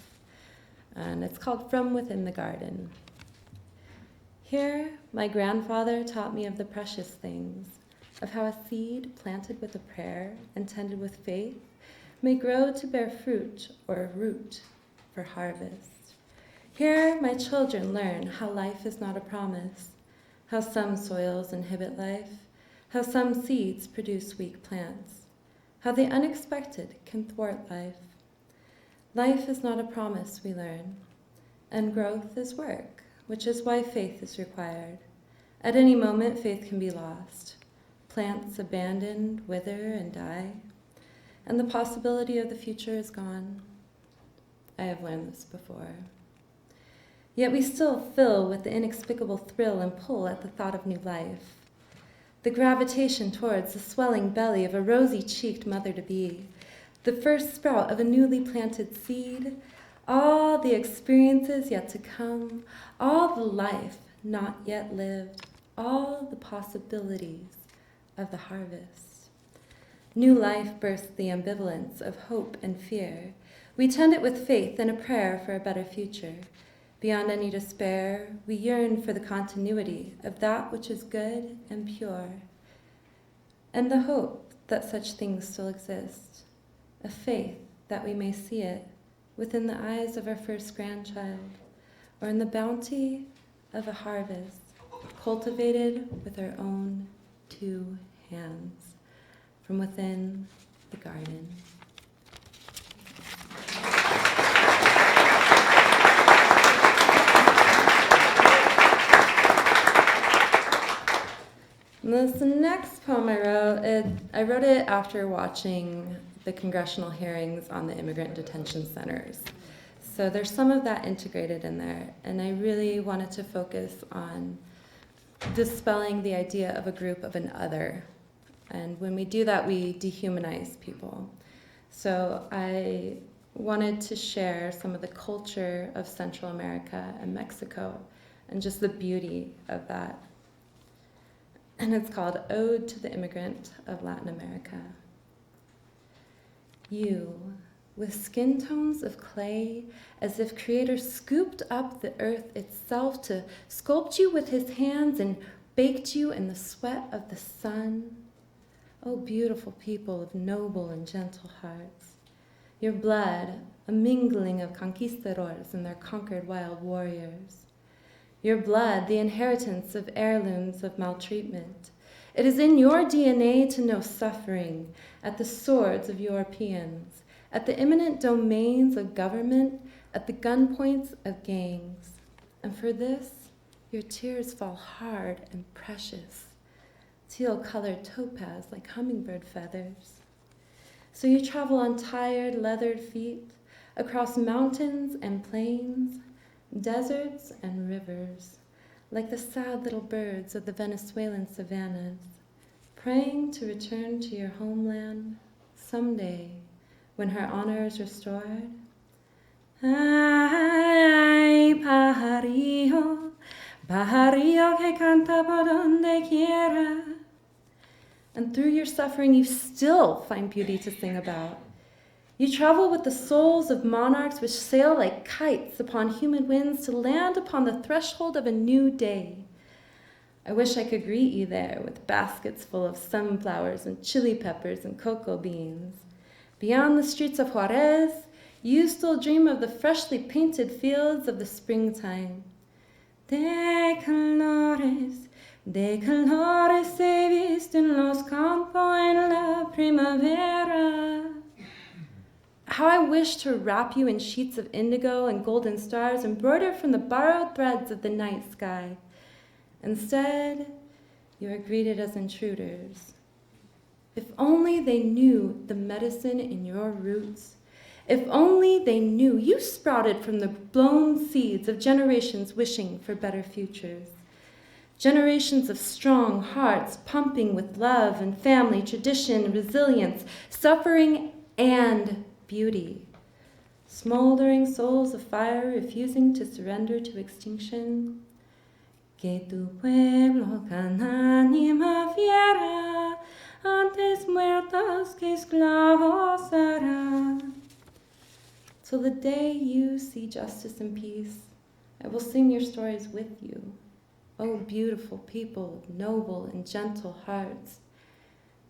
and it's called From Within the Garden. Here, my grandfather taught me of the precious things, of how a seed planted with a prayer and tended with faith may grow to bear fruit or a root for harvest. Here, my children learn how life is not a promise, how some soils inhibit life, how some seeds produce weak plants, how the unexpected can thwart life. Life is not a promise, we learn, and growth is work, which is why faith is required. At any moment, faith can be lost. Plants abandoned, wither, and die, and the possibility of the future is gone. I have learned this before. Yet we still fill with the inexplicable thrill and pull at the thought of new life. The gravitation towards the swelling belly of a rosy-cheeked mother-to-be, the first sprout of a newly planted seed, all the experiences yet to come, all the life not yet lived, all the possibilities of the harvest. New life bursts the ambivalence of hope and fear. We tend it with faith and a prayer for a better future. Beyond any despair, we yearn for the continuity of that which is good and pure, and the hope that such things still exist, a faith that we may see it within the eyes of our first grandchild, or in the bounty of a harvest cultivated with our own 2 hands from within the garden. This next poem I wrote it after watching the congressional hearings on the immigrant detention centers. So there's some of that integrated in there, and I really wanted to focus on dispelling the idea of a group of an other. And when we do that, we dehumanize people. So I wanted to share some of the culture of Central America and Mexico and just the beauty of that. And it's called Ode to the Immigrant of Latin America. You, with skin tones of clay, as if Creator scooped up the earth itself to sculpt you with his hands and baked you in the sweat of the sun. Oh, beautiful people of noble and gentle hearts. Your blood, a mingling of conquistadors and their conquered wild warriors. Your blood, the inheritance of heirlooms of maltreatment. It is in your DNA to know suffering at the swords of Europeans, at the imminent domains of government, at the gunpoints of gangs. And for this, your tears fall hard and precious, teal-colored topaz like hummingbird feathers. So you travel on tired, leathered feet across mountains and plains, deserts and rivers, like the sad little birds of the Venezuelan savannas, praying to return to your homeland someday when her honor is restored. Ay, pajarillo, pajarillo que canta por donde quiera. And through your suffering, you still find beauty to sing about. You travel with the souls of monarchs which sail like kites upon humid winds to land upon the threshold of a new day. I wish I could greet you there with baskets full of sunflowers and chili peppers and cocoa beans. Beyond the streets of Juarez, you still dream of the freshly painted fields of the springtime. De colores se visten los campos en la primavera. How I wish to wrap you in sheets of indigo and golden stars embroidered from the borrowed threads of the night sky. Instead, you are greeted as intruders. If only they knew the medicine in your roots. If only they knew you sprouted from the blown seeds of generations wishing for better futures. Generations of strong hearts pumping with love and family, tradition, resilience, suffering, and beauty. Smoldering souls of fire refusing to surrender to extinction. Que tu pueblo con ánima fiera antes muertos que esclavos será. So the day you see justice and peace, I will sing your stories with you. Oh, beautiful people with noble and gentle hearts.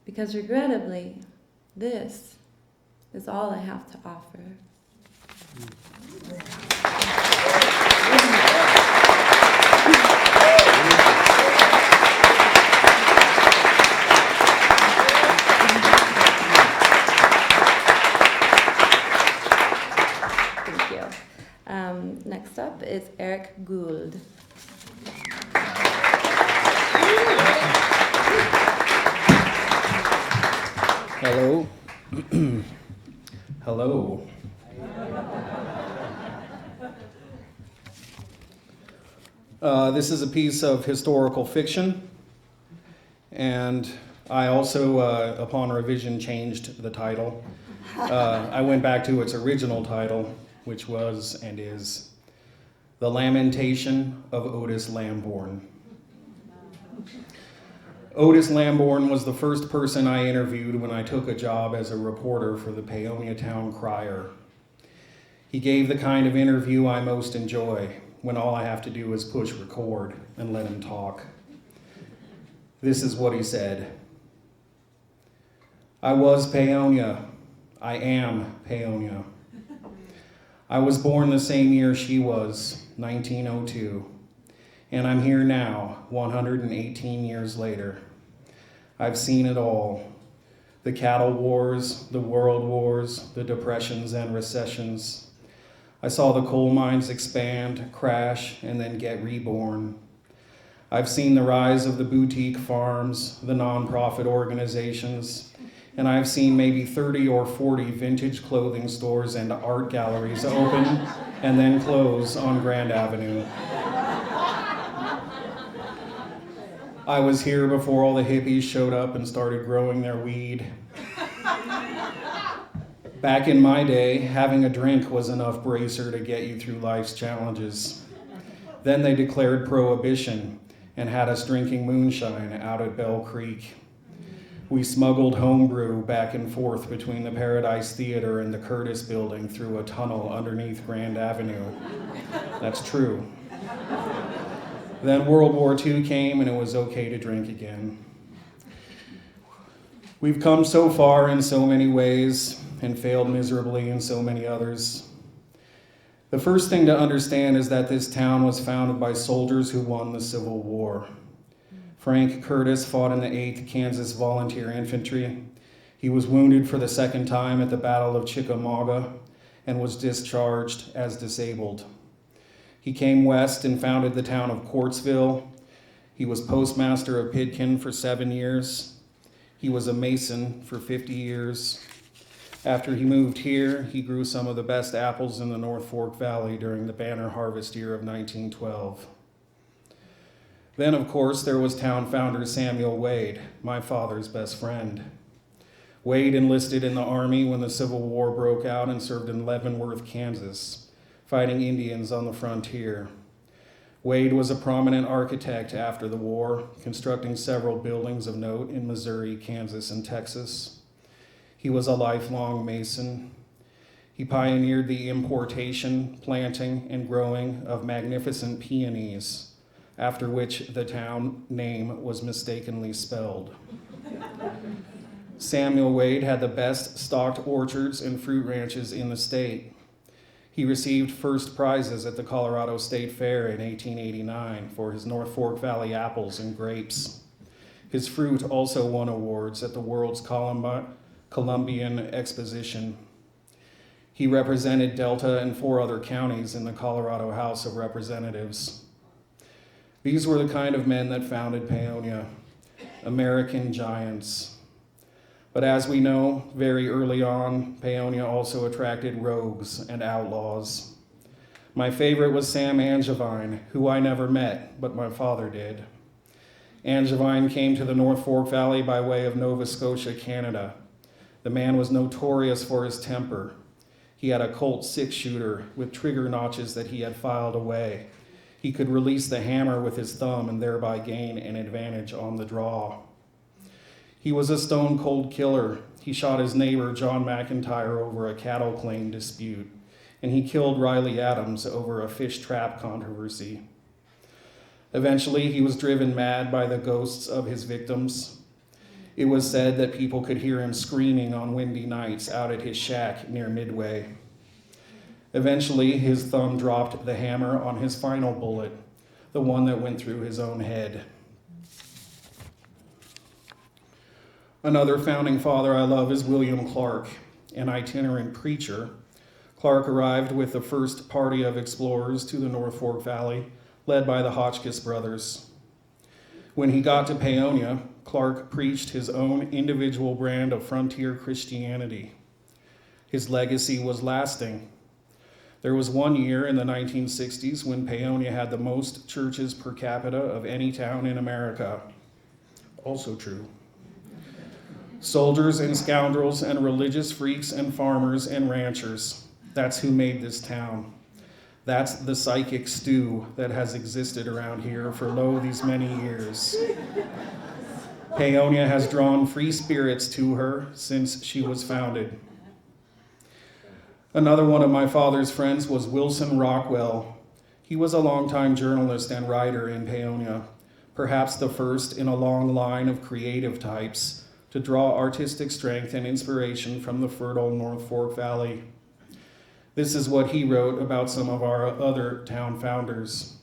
Because regrettably, this is all I have to offer. Thank you. Next up is Eric Gould. Hello. Hello. This is a piece of historical fiction, and I also, upon revision, changed the title. I went back to its original title, which was and is The Lamentation of Otis Lamborn. Otis Lamborn was the first person I interviewed when I took a job as a reporter for the Paonia Town Crier. He gave the kind of interview I most enjoy, when all I have to do is push record and let him talk. This is what he said. I was Paonia. I am Paonia. I was born the same year she was, 1902. And I'm here now, 118 years later. I've seen it all. The cattle wars, the world wars, the depressions and recessions. I saw the coal mines expand, crash, and then get reborn. I've seen the rise of the boutique farms, the nonprofit organizations, and I've seen maybe 30 or 40 vintage clothing stores and art galleries open and then close on Grand Avenue. I was here before all the hippies showed up and started growing their weed. Back in my day, having a drink was enough bracer to get you through life's challenges. Then they declared prohibition and had us drinking moonshine out at Bell Creek. We smuggled homebrew back and forth between the Paradise Theater and the Curtis Building through a tunnel underneath Grand Avenue. That's true. Then World War II came and it was okay to drink again. We've come so far in so many ways and failed miserably in so many others. The first thing to understand is that this town was founded by soldiers who won the Civil War. Frank Curtis fought in the 8th Kansas Volunteer Infantry. He was wounded for the second time at the Battle of Chickamauga and was discharged as disabled. He came west and founded the town of Quartzville. He was postmaster of Pitkin for 7 years. He was a mason for 50 years. After he moved here, he grew some of the best apples in the North Fork Valley during the Banner harvest year of 1912. Then, of course, there was town founder Samuel Wade, my father's best friend. Wade enlisted in the Army when the Civil War broke out and served in Leavenworth, Kansas, fighting Indians on the frontier. Wade was a prominent architect after the war, constructing several buildings of note in Missouri, Kansas, and Texas. He was a lifelong Mason. He pioneered the importation, planting, and growing of magnificent peonies, after which the town name was mistakenly spelled. Samuel Wade had the best stocked orchards and fruit ranches in the state. He received first prizes at the Colorado State Fair in 1889 for his North Fork Valley apples and grapes. His fruit also won awards at the World's Columbian Exposition. He represented Delta and 4 other counties in the Colorado House of Representatives. These were the kind of men that founded Paonia, American giants. But as we know, very early on, Paonia also attracted rogues and outlaws. My favorite was Sam Angevine, who I never met, but my father did. Angevine came to the North Fork Valley by way of Nova Scotia, Canada. The man was notorious for his temper. He had a Colt 6-shooter with trigger notches that he had filed away. He could release the hammer with his thumb and thereby gain an advantage on the draw. He was a stone-cold killer. He shot his neighbor, John McIntyre, over a cattle claim dispute. and he killed Riley Adams over a fish trap controversy. Eventually, he was driven mad by the ghosts of his victims. It was said that people could hear him screaming on windy nights out at his shack near Midway. Eventually, his thumb dropped the hammer on his final bullet, the one that went through his own head. Another founding father I love is William Clark, an itinerant preacher. Clark arrived with the first party of explorers to the North Fork Valley, led by the Hotchkiss brothers. When he got to Paonia, Clark preached his own individual brand of frontier Christianity. His legacy was lasting. There was one year in the 1960s when Paonia had the most churches per capita of any town in America. Also true. Soldiers and scoundrels and religious freaks and farmers and ranchers. That's who made this town. That's the psychic stew that has existed around here for these many years. Paonia has drawn free spirits to her since she was founded. Another one of my father's friends was Wilson Rockwell. He was a longtime journalist and writer in Paonia, perhaps the first in a long line of creative types to draw artistic strength and inspiration from the fertile North Fork Valley. This is what he wrote about some of our other town founders.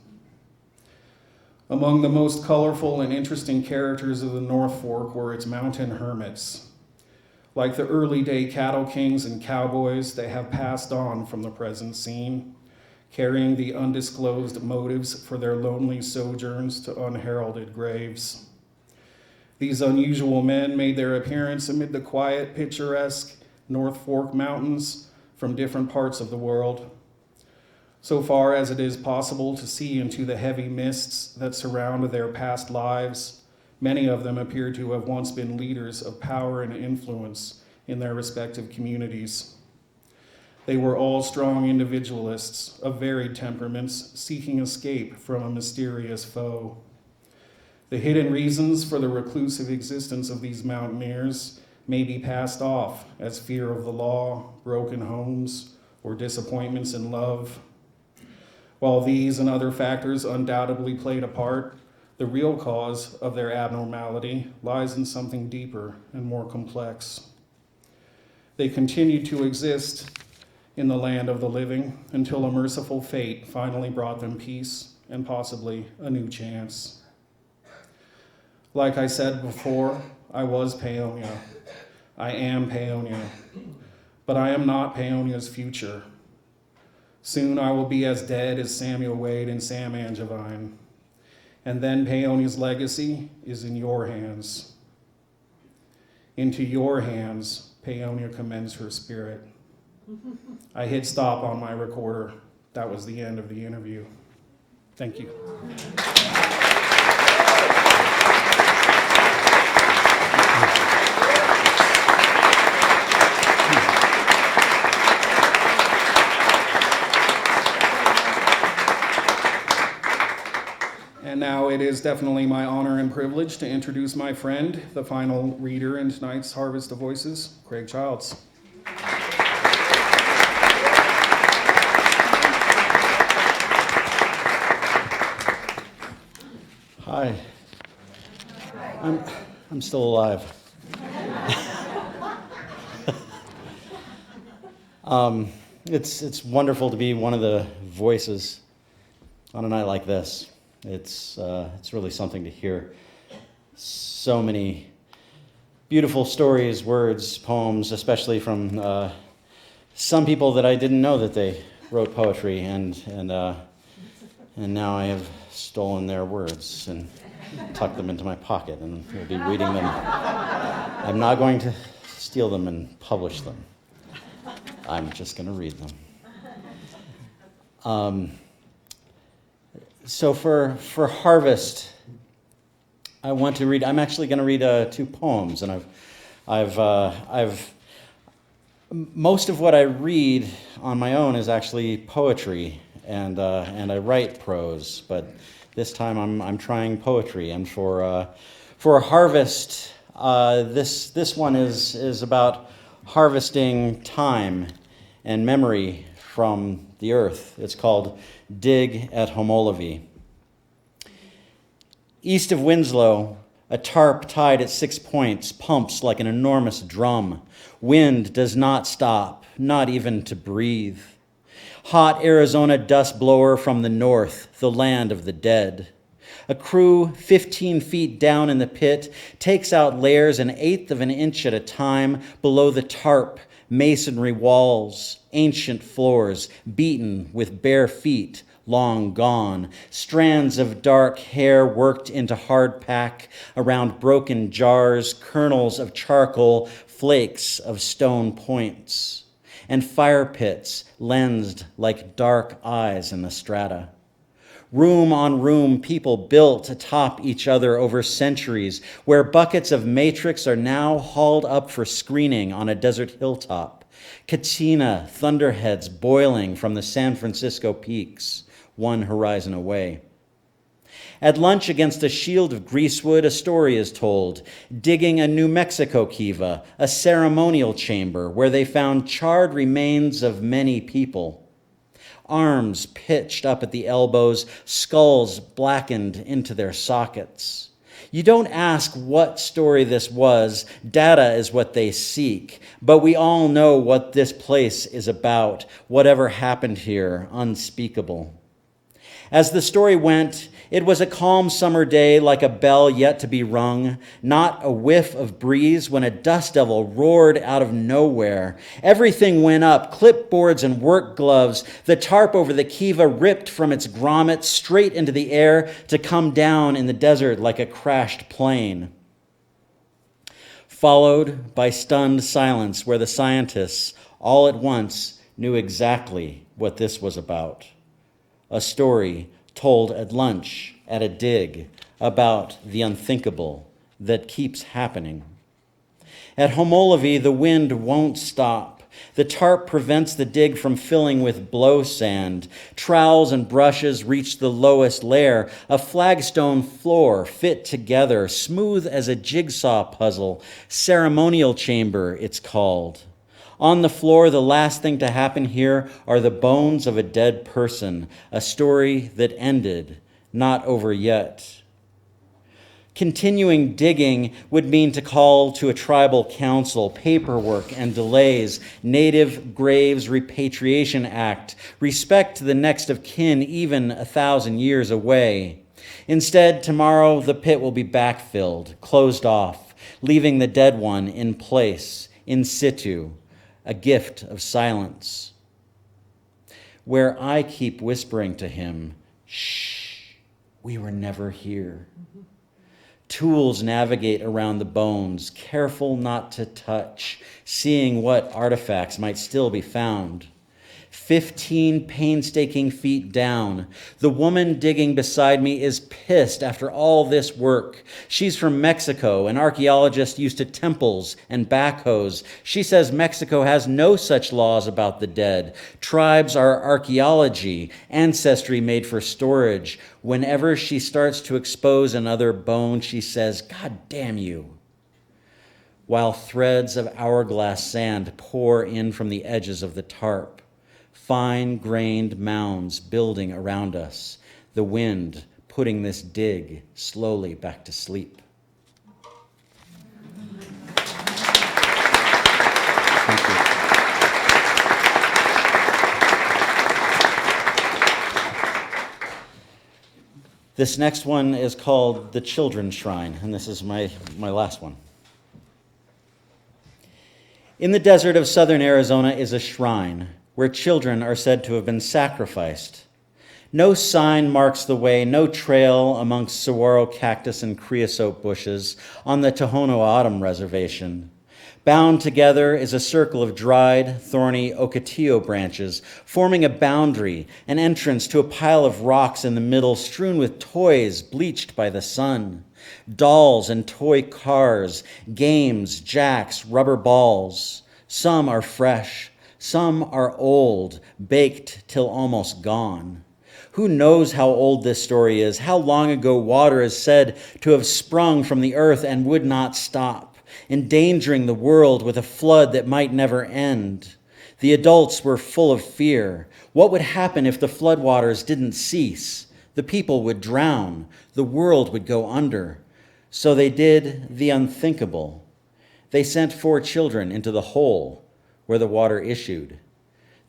Among the most colorful and interesting characters of the North Fork were its mountain hermits. Like the early day cattle kings and cowboys, they have passed on from the present scene, carrying the undisclosed motives for their lonely sojourns to unheralded graves. These unusual men made their appearance amid the quiet, picturesque North Fork Mountains from different parts of the world. So far as it is possible to see into the heavy mists that surround their past lives, many of them appear to have once been leaders of power and influence in their respective communities. They were all strong individualists of varied temperaments, seeking escape from a mysterious foe. The hidden reasons for the reclusive existence of these mountaineers may be passed off as fear of the law, broken homes, or disappointments in love. While these and other factors undoubtedly played a part, the real cause of their abnormality lies in something deeper and more complex. They continued to exist in the land of the living until a merciful fate finally brought them peace and possibly a new chance. Like I said before, I was Paonia. I am Paonia. But I am not Paonia's future. Soon I will be as dead as Samuel Wade and Sam Angevine. And then Paonia's legacy is in your hands. Into your hands, Paonia commends her spirit. I hit stop on my recorder. That was the end of the interview. Thank you. And now it is definitely my honor and privilege to introduce my friend, the final reader in tonight's Harvest of Voices, Craig Childs. Hi. I'm still alive. It's wonderful to be one of the voices on a night like this. It's really something to hear so many beautiful stories, words, poems, especially from some people that I didn't know that they wrote poetry, and now I have stolen their words and tucked them into my pocket, and will be reading them. I'm not going to steal them and publish them. I'm just going to read them. So for Harvest, I want to read. I'm actually going to read 2 poems, and I've most of what I read on my own is actually poetry, and I write prose. But this time I'm trying poetry, and for Harvest, this one is about harvesting time and memory from the earth. It's called Dig at Homolovy. East of Winslow, a tarp tied at 6 points pumps like an enormous drum. Wind does not stop, not even to breathe. Hot Arizona dust blower from the north, the land of the dead. A crew 15 feet down in the pit takes out layers 1/8 of an inch at a time below the tarp, masonry walls, ancient floors, beaten with bare feet, long gone, strands of dark hair worked into hard pack around broken jars, kernels of charcoal, flakes of stone points, and fire pits lensed like dark eyes in the strata. Room on room, people built atop each other over centuries, where buckets of matrix are now hauled up for screening on a desert hilltop. Katina thunderheads boiling from the San Francisco peaks, one horizon away. At lunch against a shield of greasewood, a story is told, digging a New Mexico kiva, a ceremonial chamber where they found charred remains of many people. Arms pitched up at the elbows, skulls blackened into their sockets. You don't ask what story this was, data is what they seek, but we all know what this place is about, whatever happened here, unspeakable. As the story went, it was a calm summer day like a bell yet to be rung, not a whiff of breeze when a dust devil roared out of nowhere. Everything went up, clipboards and work gloves. The tarp over the kiva ripped from its grommet straight into the air to come down in the desert like a crashed plane. Followed by stunned silence where the scientists all at once knew exactly what this was about. A story told at lunch at a dig about the unthinkable that keeps happening. At Homolovy, the wind won't stop. The tarp prevents the dig from filling with blow sand. Trowels and brushes reach the lowest layer, a flagstone floor fit together, smooth as a jigsaw puzzle. Ceremonial chamber, it's called. On the floor, the last thing to happen here are the bones of a dead person, a story that ended, not over yet. Continuing digging would mean to call to a tribal council, paperwork and delays, Native Graves Repatriation Act, respect to the next of kin even 1,000 years away. Instead, tomorrow the pit will be backfilled, closed off, leaving the dead one in place, in situ, a gift of silence. Where I keep whispering to him, shh, we were never here. Tools navigate around the bones, careful not to touch, seeing what artifacts might still be found. 15 painstaking feet down. The woman digging beside me is pissed after all this work. She's from Mexico, an archaeologist used to temples and backhoes. She says Mexico has no such laws about the dead. Tribes are archaeology, ancestry made for storage. Whenever she starts to expose another bone, she says, "God damn you," while threads of hourglass sand pour in from the edges of the tarp. Fine-grained mounds building around us, the wind putting this dig slowly back to sleep. Thank you. This next one is called The Children's Shrine, and this is my last one. In the desert of southern Arizona is a shrine where children are said to have been sacrificed. No sign marks the way, no trail amongst saguaro cactus and creosote bushes on the Tohono O'odham reservation. Bound together is a circle of dried, thorny ocotillo branches, forming a boundary, an entrance to a pile of rocks in the middle strewn with toys bleached by the sun. Dolls and toy cars, games, jacks, rubber balls. Some are fresh. Some are old, baked till almost gone. Who knows how old this story is, how long ago water is said to have sprung from the earth and would not stop, endangering the world with a flood that might never end. The adults were full of fear. What would happen if the floodwaters didn't cease? The people would drown. The world would go under. So they did the unthinkable. They sent 4 children into the hole where the water issued.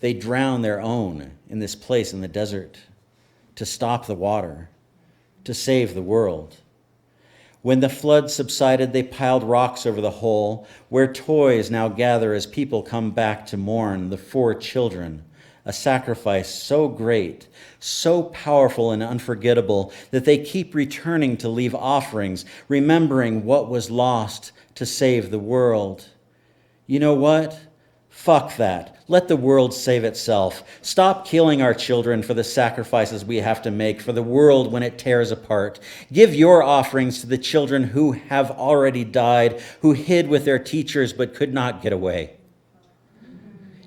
They drowned their own in this place in the desert to stop the water, to save the world. When the flood subsided, they piled rocks over the hole, where toys now gather as people come back to mourn the 4 children, a sacrifice so great, so powerful and unforgettable that they keep returning to leave offerings, remembering what was lost to save the world. You know what? Fuck that. Let the world save itself. Stop killing our children for the sacrifices we have to make for the world when it tears apart. Give your offerings to the children who have already died, who hid with their teachers but could not get away.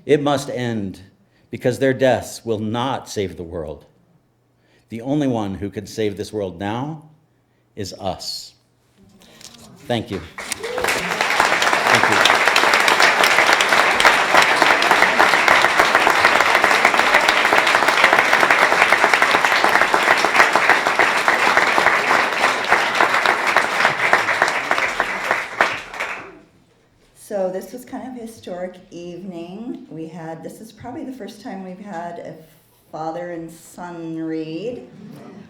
It must end because their deaths will not save the world. The only one who could save this world now is us. Thank you. Thank you. So this was kind of a historic evening. This is probably the first time we've had a father and son read.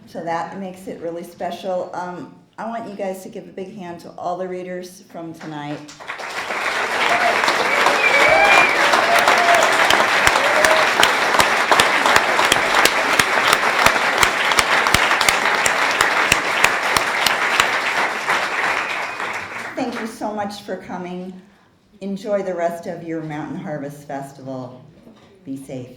So that makes it really special. I want you guys to give a big hand to all the readers from tonight. Thank you so much for coming. Enjoy the rest of your Mountain Harvest Festival. Be safe.